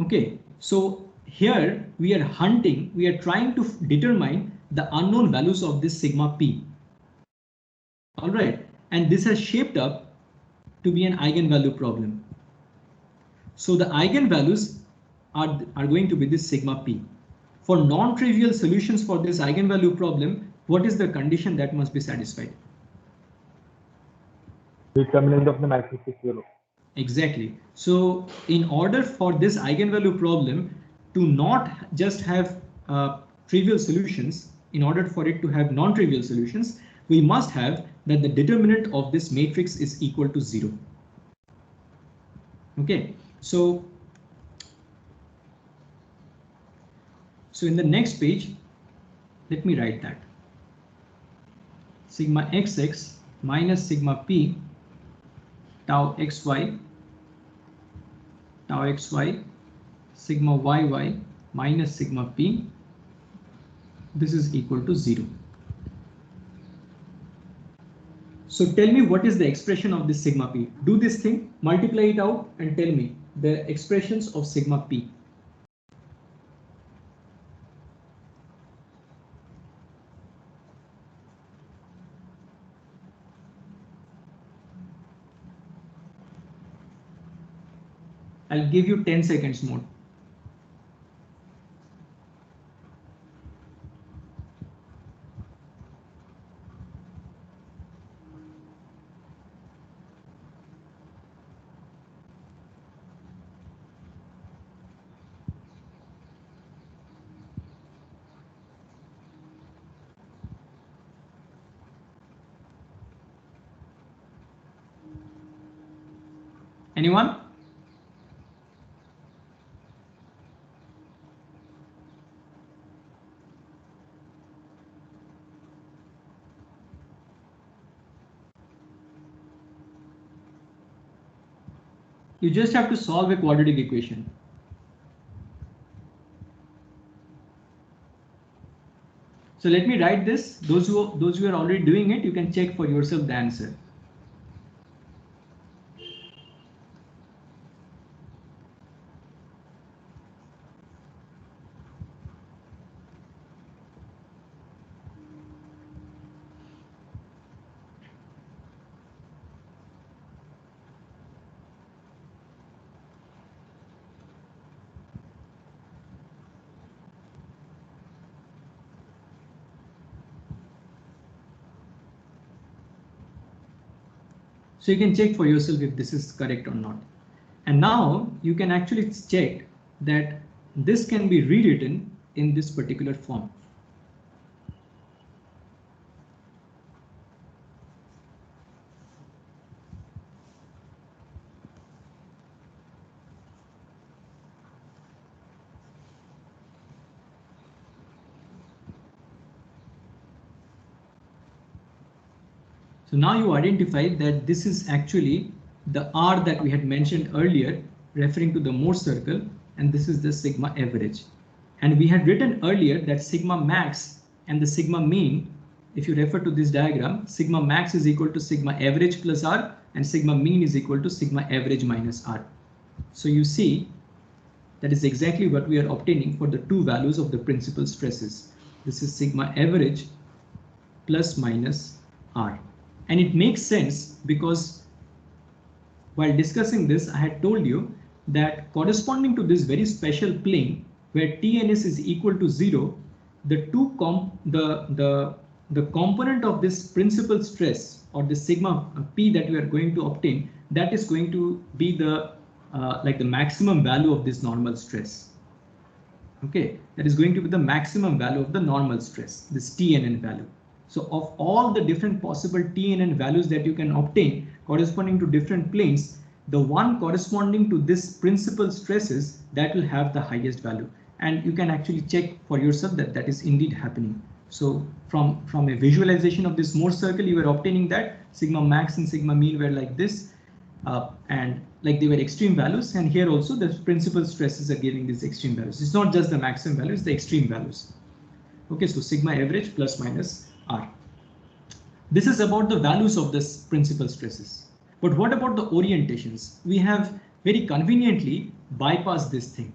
Okay, so here we are hunting, we are trying to determine the unknown values of this sigma p. All right, and this has shaped up to be an eigenvalue problem. So the eigenvalues are going to be this sigma p. For non-trivial solutions for this eigenvalue problem, what is the condition that must be satisfied? Determinant of the matrix is 0. Exactly. So in order for this eigenvalue problem to not just have trivial solutions, in order for it to have non-trivial solutions, we must have that the determinant of this matrix is equal to 0. Okay, so in the next page, let me write that. Sigma xx minus sigma p tau xy sigma yy minus sigma p, this is equal to 0. So tell me, what is the expression of this sigma p? Do this thing, multiply it out and tell me the expressions of sigma p. I'll give you 10 seconds more. Anyone? You just have to solve a quadratic equation. So let me write this. Those who are already doing it, you can check for yourself the answer. So you can check for yourself if this is correct or not. And now you can actually check that this can be rewritten in this particular form. So now you identify that this is actually the R that we had mentioned earlier, referring to the Mohr circle, and this is the sigma average. And we had written earlier that sigma max and the sigma mean, if you refer to this diagram, sigma max is equal to sigma average plus R and sigma mean is equal to sigma average minus R. So you see that is exactly what we are obtaining for the two values of the principal stresses. This is sigma average plus minus R. And it makes sense because while discussing this, I had told you that corresponding to this very special plane where TNS is equal to 0, the component of this principal stress or the sigma P that we are going to obtain, that is going to be the like the maximum value of this normal stress. Okay, that is going to be the maximum value of the normal stress, this TNN value. So of all the different possible TNN values that you can obtain corresponding to different planes, the one corresponding to this principal stresses that will have the highest value. And you can actually check for yourself that that is indeed happening. So from a visualization of this Mohr circle, you were obtaining that sigma max and sigma mean were like this, and like they were extreme values. And here also the principal stresses are giving these extreme values. It's not just the maximum values, the extreme values. Okay, so sigma average plus minus R. This is about the values of this principal stresses. But what about the orientations? We have very conveniently bypassed this thing.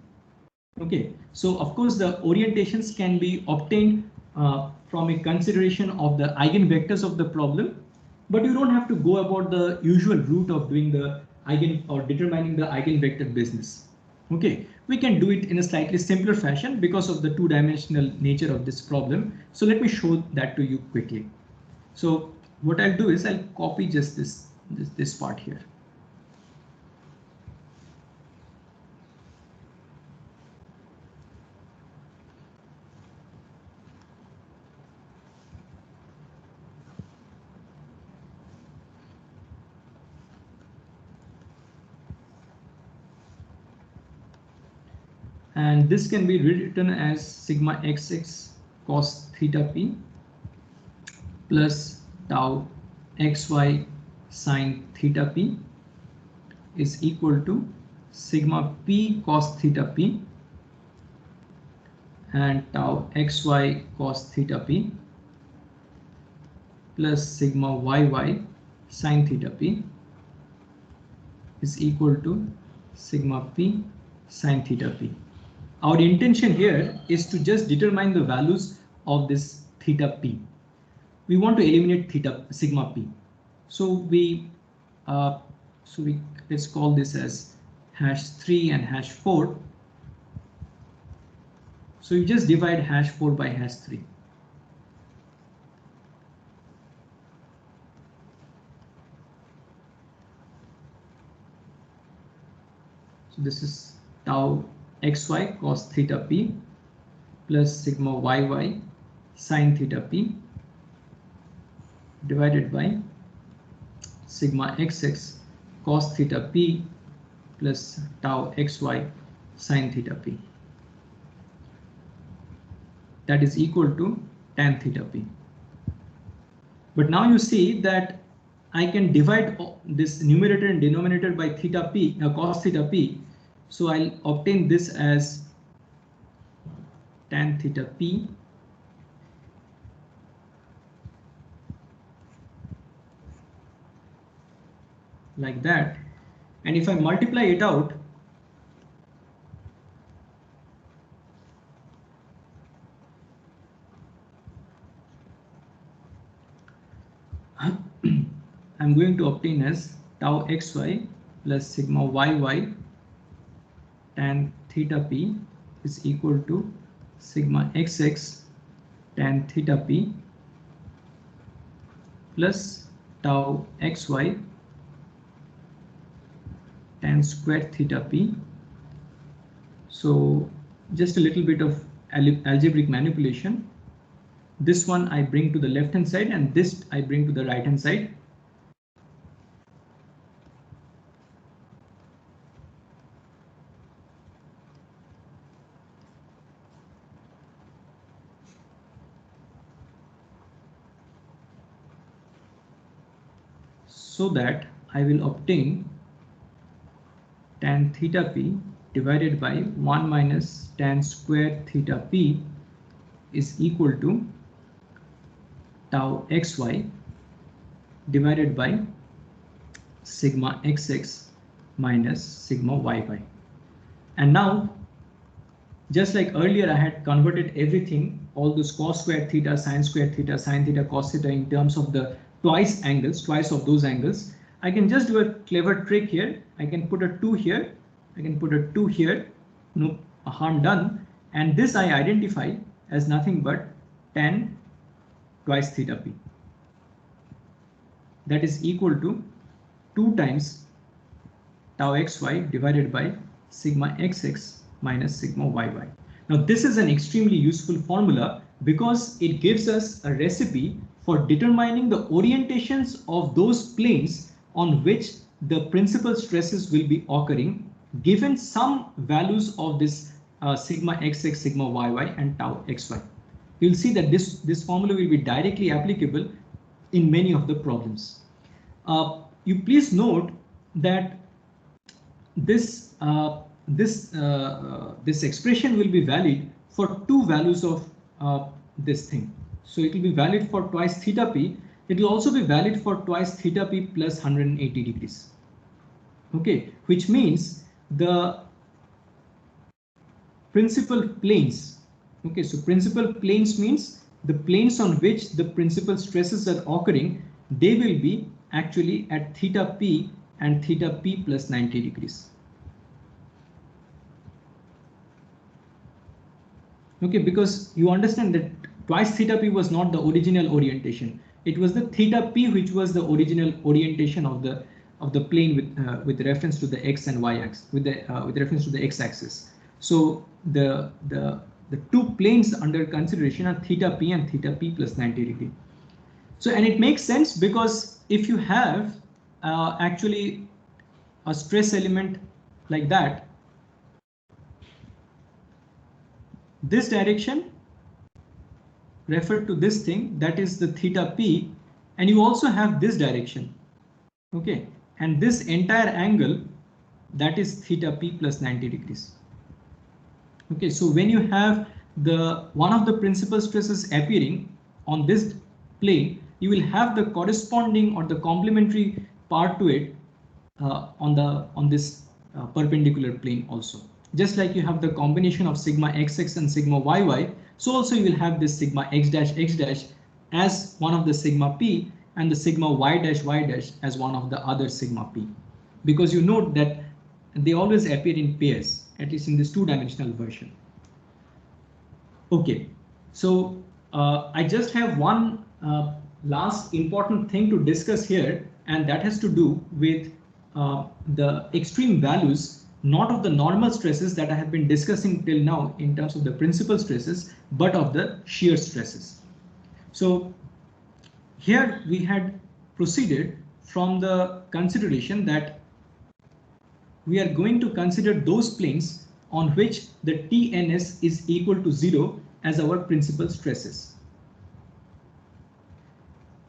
Okay, so of course the orientations can be obtained from a consideration of the eigenvectors of the problem, but you don't have to go about the usual route of doing the eigen or determining the eigenvector business. Okay, we can do it in a slightly simpler fashion because of the two-dimensional nature of this problem. So let me show that to you quickly. So what I'll do is I'll copy just this part here. And this can be rewritten as sigma xx cos theta p plus tau xy sin theta p is equal to sigma p cos theta p and tau xy cos theta p plus sigma yy sin theta p is equal to sigma p sin theta p. Our intention here is to just determine the values of this theta p. We want to eliminate theta sigma p. So let's call this as #3 and #4. So you just divide #4 by #3. So this is tau xy cos theta p plus sigma yy sin theta p divided by sigma xx cos theta p plus tau xy sine theta p. That is equal to tan theta p. But now you see that I can divide this numerator and denominator by theta p, cos theta p. So I'll obtain this as tan theta p like that. And if I multiply it out, I'm going to obtain as tau xy plus sigma yy tan theta p is equal to sigma xx tan theta p plus tau xy tan square theta p. So just a little bit of algebraic manipulation. This one I bring to the left hand side and this I bring to the right hand side. So that I will obtain tan theta p divided by 1 minus tan square theta p is equal to tau xy divided by sigma xx minus sigma yy. And now, just like earlier, I had converted everything, all those cos square theta, sine square theta, sine theta, cos theta in terms of the twice of those angles. I can just do a clever trick here. I can put a 2 here. I can put a 2 here. No harm done. And this I identify as nothing but tan twice theta p. That is equal to 2 times tau xy divided by sigma xx minus sigma yy. Now this is an extremely useful formula because it gives us a recipe for determining the orientations of those planes on which the principal stresses will be occurring given some values of this sigma xx, sigma yy and tau xy. You'll see that this formula will be directly applicable in many of the problems. You please note that this expression will be valid for 2 values of this thing. So it will be valid for twice theta p. It will also be valid for twice theta p plus 180 degrees. Okay, which means the principal planes. Okay, so principal planes means the planes on which the principal stresses are occurring, they will be actually at theta p and theta p plus 90 degrees. Okay, because you understand that twice theta p was not the original orientation. It was the theta p which was the original orientation of the plane with reference to the x and y axis, with reference to the x axis. So the 2 planes under consideration are theta p and theta p plus 90 degree. So and it makes sense because if you have actually a stress element like that, this direction referred to this thing, that is the theta p, and you also have this direction. Okay, and this entire angle, that is theta p plus 90 degrees. Okay, so when you have one of the principal stresses appearing on this plane, you will have the corresponding or the complementary part to it on this perpendicular plane also. Just like you have the combination of sigma xx and sigma yy, so also you will have this sigma x dash as one of the sigma p and the sigma y dash as one of the other sigma p, because you note that they always appear in pairs, at least in this 2-dimensional version. Okay, so I just have one last important thing to discuss here, and that has to do with the extreme values, not of the normal stresses that I have been discussing till now in terms of the principal stresses, but of the shear stresses. So here we had proceeded from the consideration that we are going to consider those planes on which the TNS is equal to 0 as our principal stresses.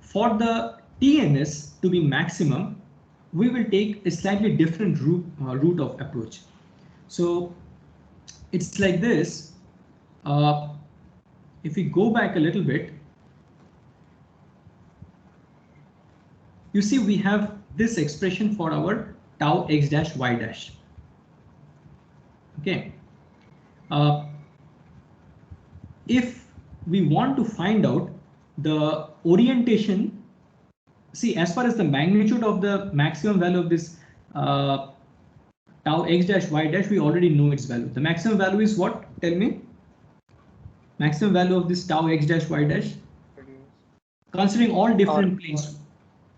For the TNS to be maximum, we will take a slightly different route of approach. So it's like this. If we go back a little bit, you see we have this expression for our tau x dash y dash. Okay. If we want to find out the orientation, see, as far as the magnitude of the maximum value of this tau x dash y dash, we already know its value. The maximum value is what? Tell me. Maximum value of this tau x dash y dash, considering all different planes.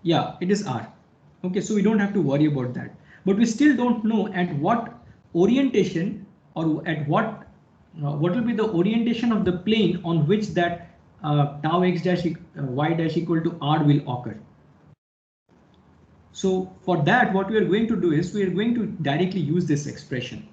Yeah, it is r. Okay, so we don't have to worry about that. But we still don't know at what orientation or at what will be the orientation of the plane on which that tau x dash y dash equal to r will occur. So for that, what we are going to do is we are going to directly use this expression.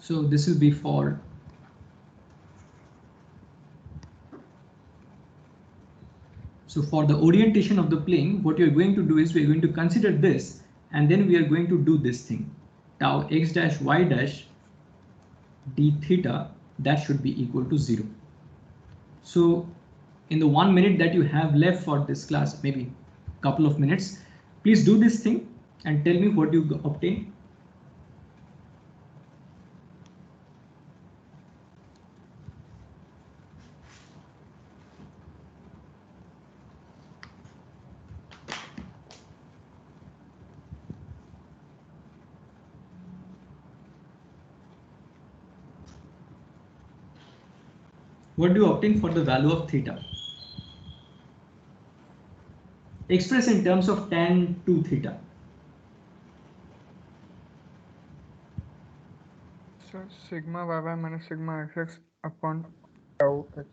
So this will be for the orientation of the plane, what you're going to do is we're going to consider this, and then we are going to do this thing. Tau x dash y dash d theta, that should be equal to 0. So in the 1 minute that you have left for this class, maybe a couple of minutes, please do this thing and tell me what you obtain. What do you obtain for the value of theta? Express in terms of tan 2 theta. So sigma yy minus sigma xx upon tau x.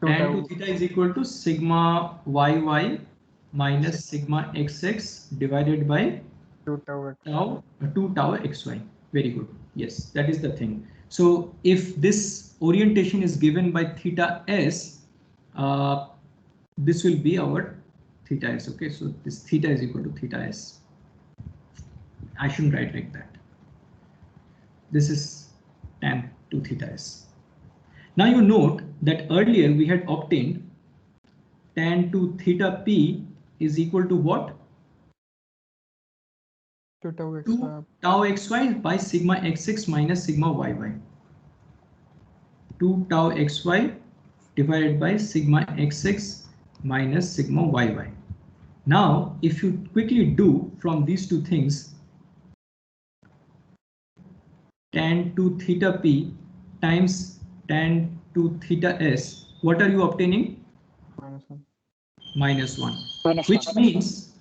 Tan 2 theta is equal to sigma yy minus sigma xx divided by 2 tau x. 2 tau xy. Very good. Yes, that is the thing. So if this orientation is given by theta s, this will be our theta s. Okay, so this theta is equal to theta s. I shouldn't write like that. This is tan 2 theta s. Now you note that earlier we had obtained tan 2 theta p is equal to what? 2 tau x. 2 tau xy by sigma xx minus sigma yy. 2 tau xy divided by sigma xx minus sigma yy. Now, if you quickly do from these two things, tan 2 theta p times tan 2 theta s, what are you obtaining? Minus 1. -1. Which means,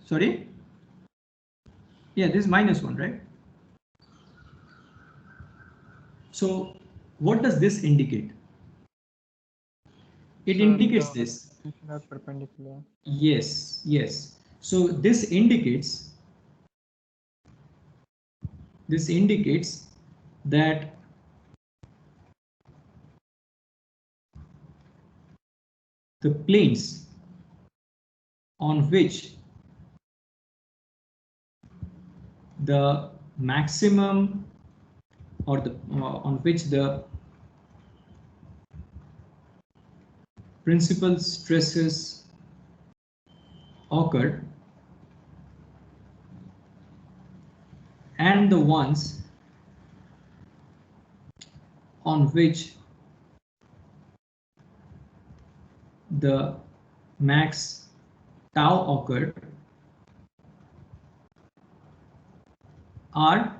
sorry? Yeah, this is -1, right? So what does this indicate? It indicates this. Perpendicular. Yes, yes. So this indicates that the planes on which the maximum or on which the principal stresses occur and the ones on which the max tau occur are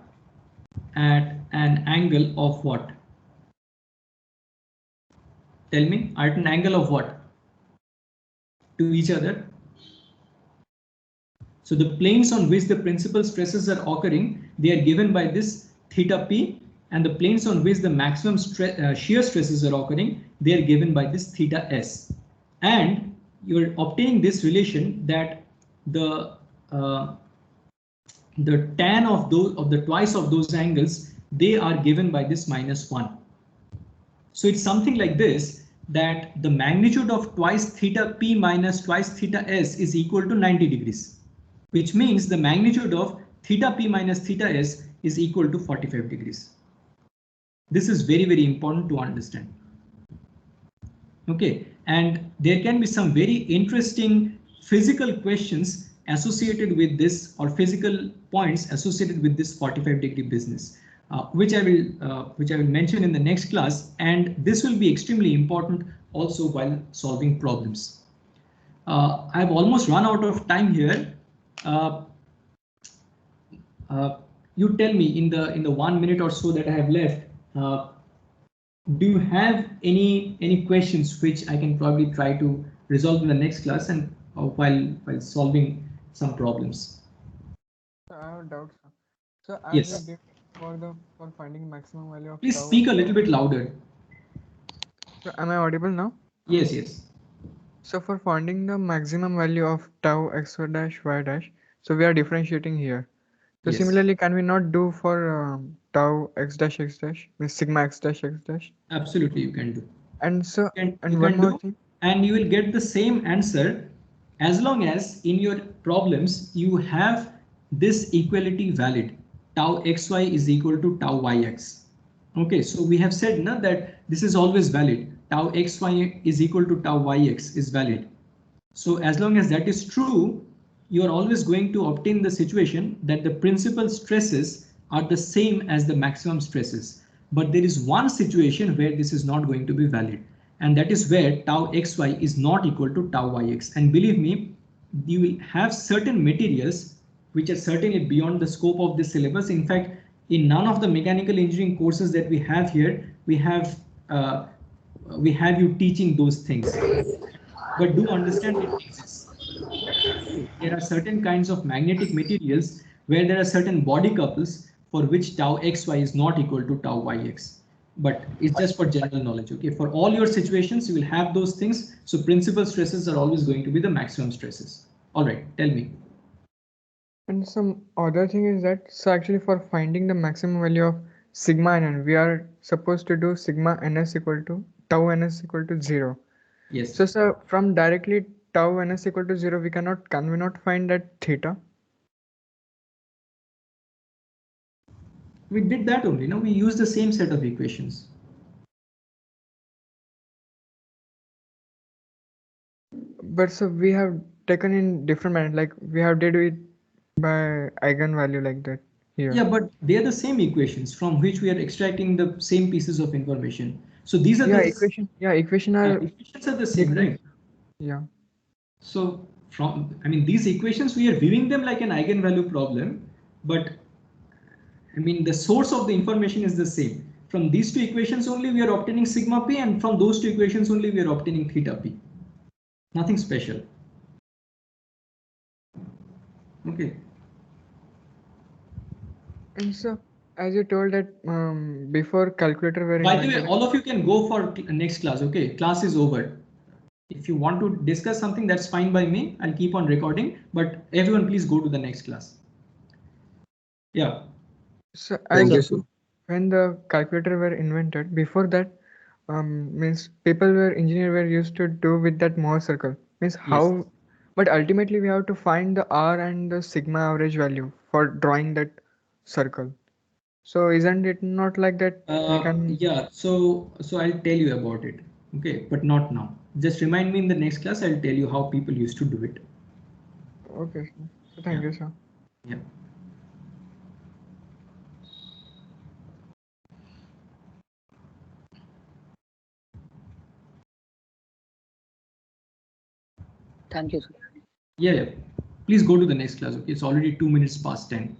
at an angle of what? Tell me, at an angle of what? To each other. So the planes on which the principal stresses are occurring, they are given by this theta p, and the planes on which the maximum shear stresses are occurring, they are given by this theta s. And you're obtaining this relation that the tan of the twice of those angles, they are given by this -1. So it's something like this, that the magnitude of twice theta p minus twice theta s is equal to 90 degrees, which means the magnitude of theta p minus theta s is equal to 45 degrees. This is very, very important to understand. Okay, and there can be some very interesting physical questions associated with this, or physical points associated with this 45-degree business, which I will mention in the next class, and this will be extremely important also while solving problems. I've almost run out of time here. You tell me in the 1 minute or so that I have left. Do you have any questions which I can probably try to resolve in the next class, and while solving some problems? I have a doubt, sir. So as Yes. we did for finding maximum value of Please tau, speak a little bit louder. so am I audible now? Yes, yes. So for finding the maximum value of tau x1 dash y dash, so we are differentiating here. So Yes. similarly, can we not do for tau x dash, means sigma x dash? Absolutely, you can do. And so, You and one can more do, thing. and you will get the same answer as long as in your problems you have this equality valid. Tau xy is equal to tau yx. Okay, so we have said na, that this is always valid. Tau xy is equal to tau yx is valid. So as long as that is true, you are always going to obtain the situation that the principal stresses are the same as the maximum stresses. But there is one situation where this is not going to be valid, and that is where tau xy is not equal to tau yx. And believe me, you will have certain materials which are certainly beyond the scope of this syllabus. In fact, in none of the mechanical engineering courses that we have here, we have you teaching those things. But do understand it exists. There are certain kinds of magnetic materials where there are certain body couples for which tau xy is not equal to tau yx. But it's just for general knowledge. Okay, for all your situations, you will have those things. So principal stresses are always going to be the maximum stresses. All right, tell me. And some other thing is that, so actually for finding the maximum value of sigma nn, we are supposed to do sigma ns equal to tau ns equal to 0. Yes. So sir, from directly tau ns equal to 0, can we not find that theta? We did that only. No, we used the same set of equations. But so we have taken in different manner, like we have did it by eigenvalue like that here. Yeah, but they are the same equations from which we are extracting the same pieces of information. So these are the equation are equations are the same, different. right? Yeah. So these equations, we are viewing them like an eigenvalue problem, but the source of the information is the same. From these two equations only we are obtaining sigma p, and from those two equations only we are obtaining theta p. Nothing special. Okay. And so, as you told that before calculator were By the invented. way, all of you can go for next class. Okay, class is over. If you want to discuss something, that's fine by me. I'll keep on recording, but everyone please go to the next class. Yeah. So Thank you, as sir. when the calculator were invented, before that, means engineers were used to do with that Mohr circle. Means how, Yes. but ultimately we have to find the R and the sigma average value for drawing that circle. So isn't it not like that we can? Yeah. So I'll tell you about it. Okay, but not now. Just remind me in the next class, I'll tell you how people used to do it. Okay, sir. So thank you, sir. Yeah. Thank you, sir. Yeah. Please go to the next class. Okay, it's already 2 minutes past 10.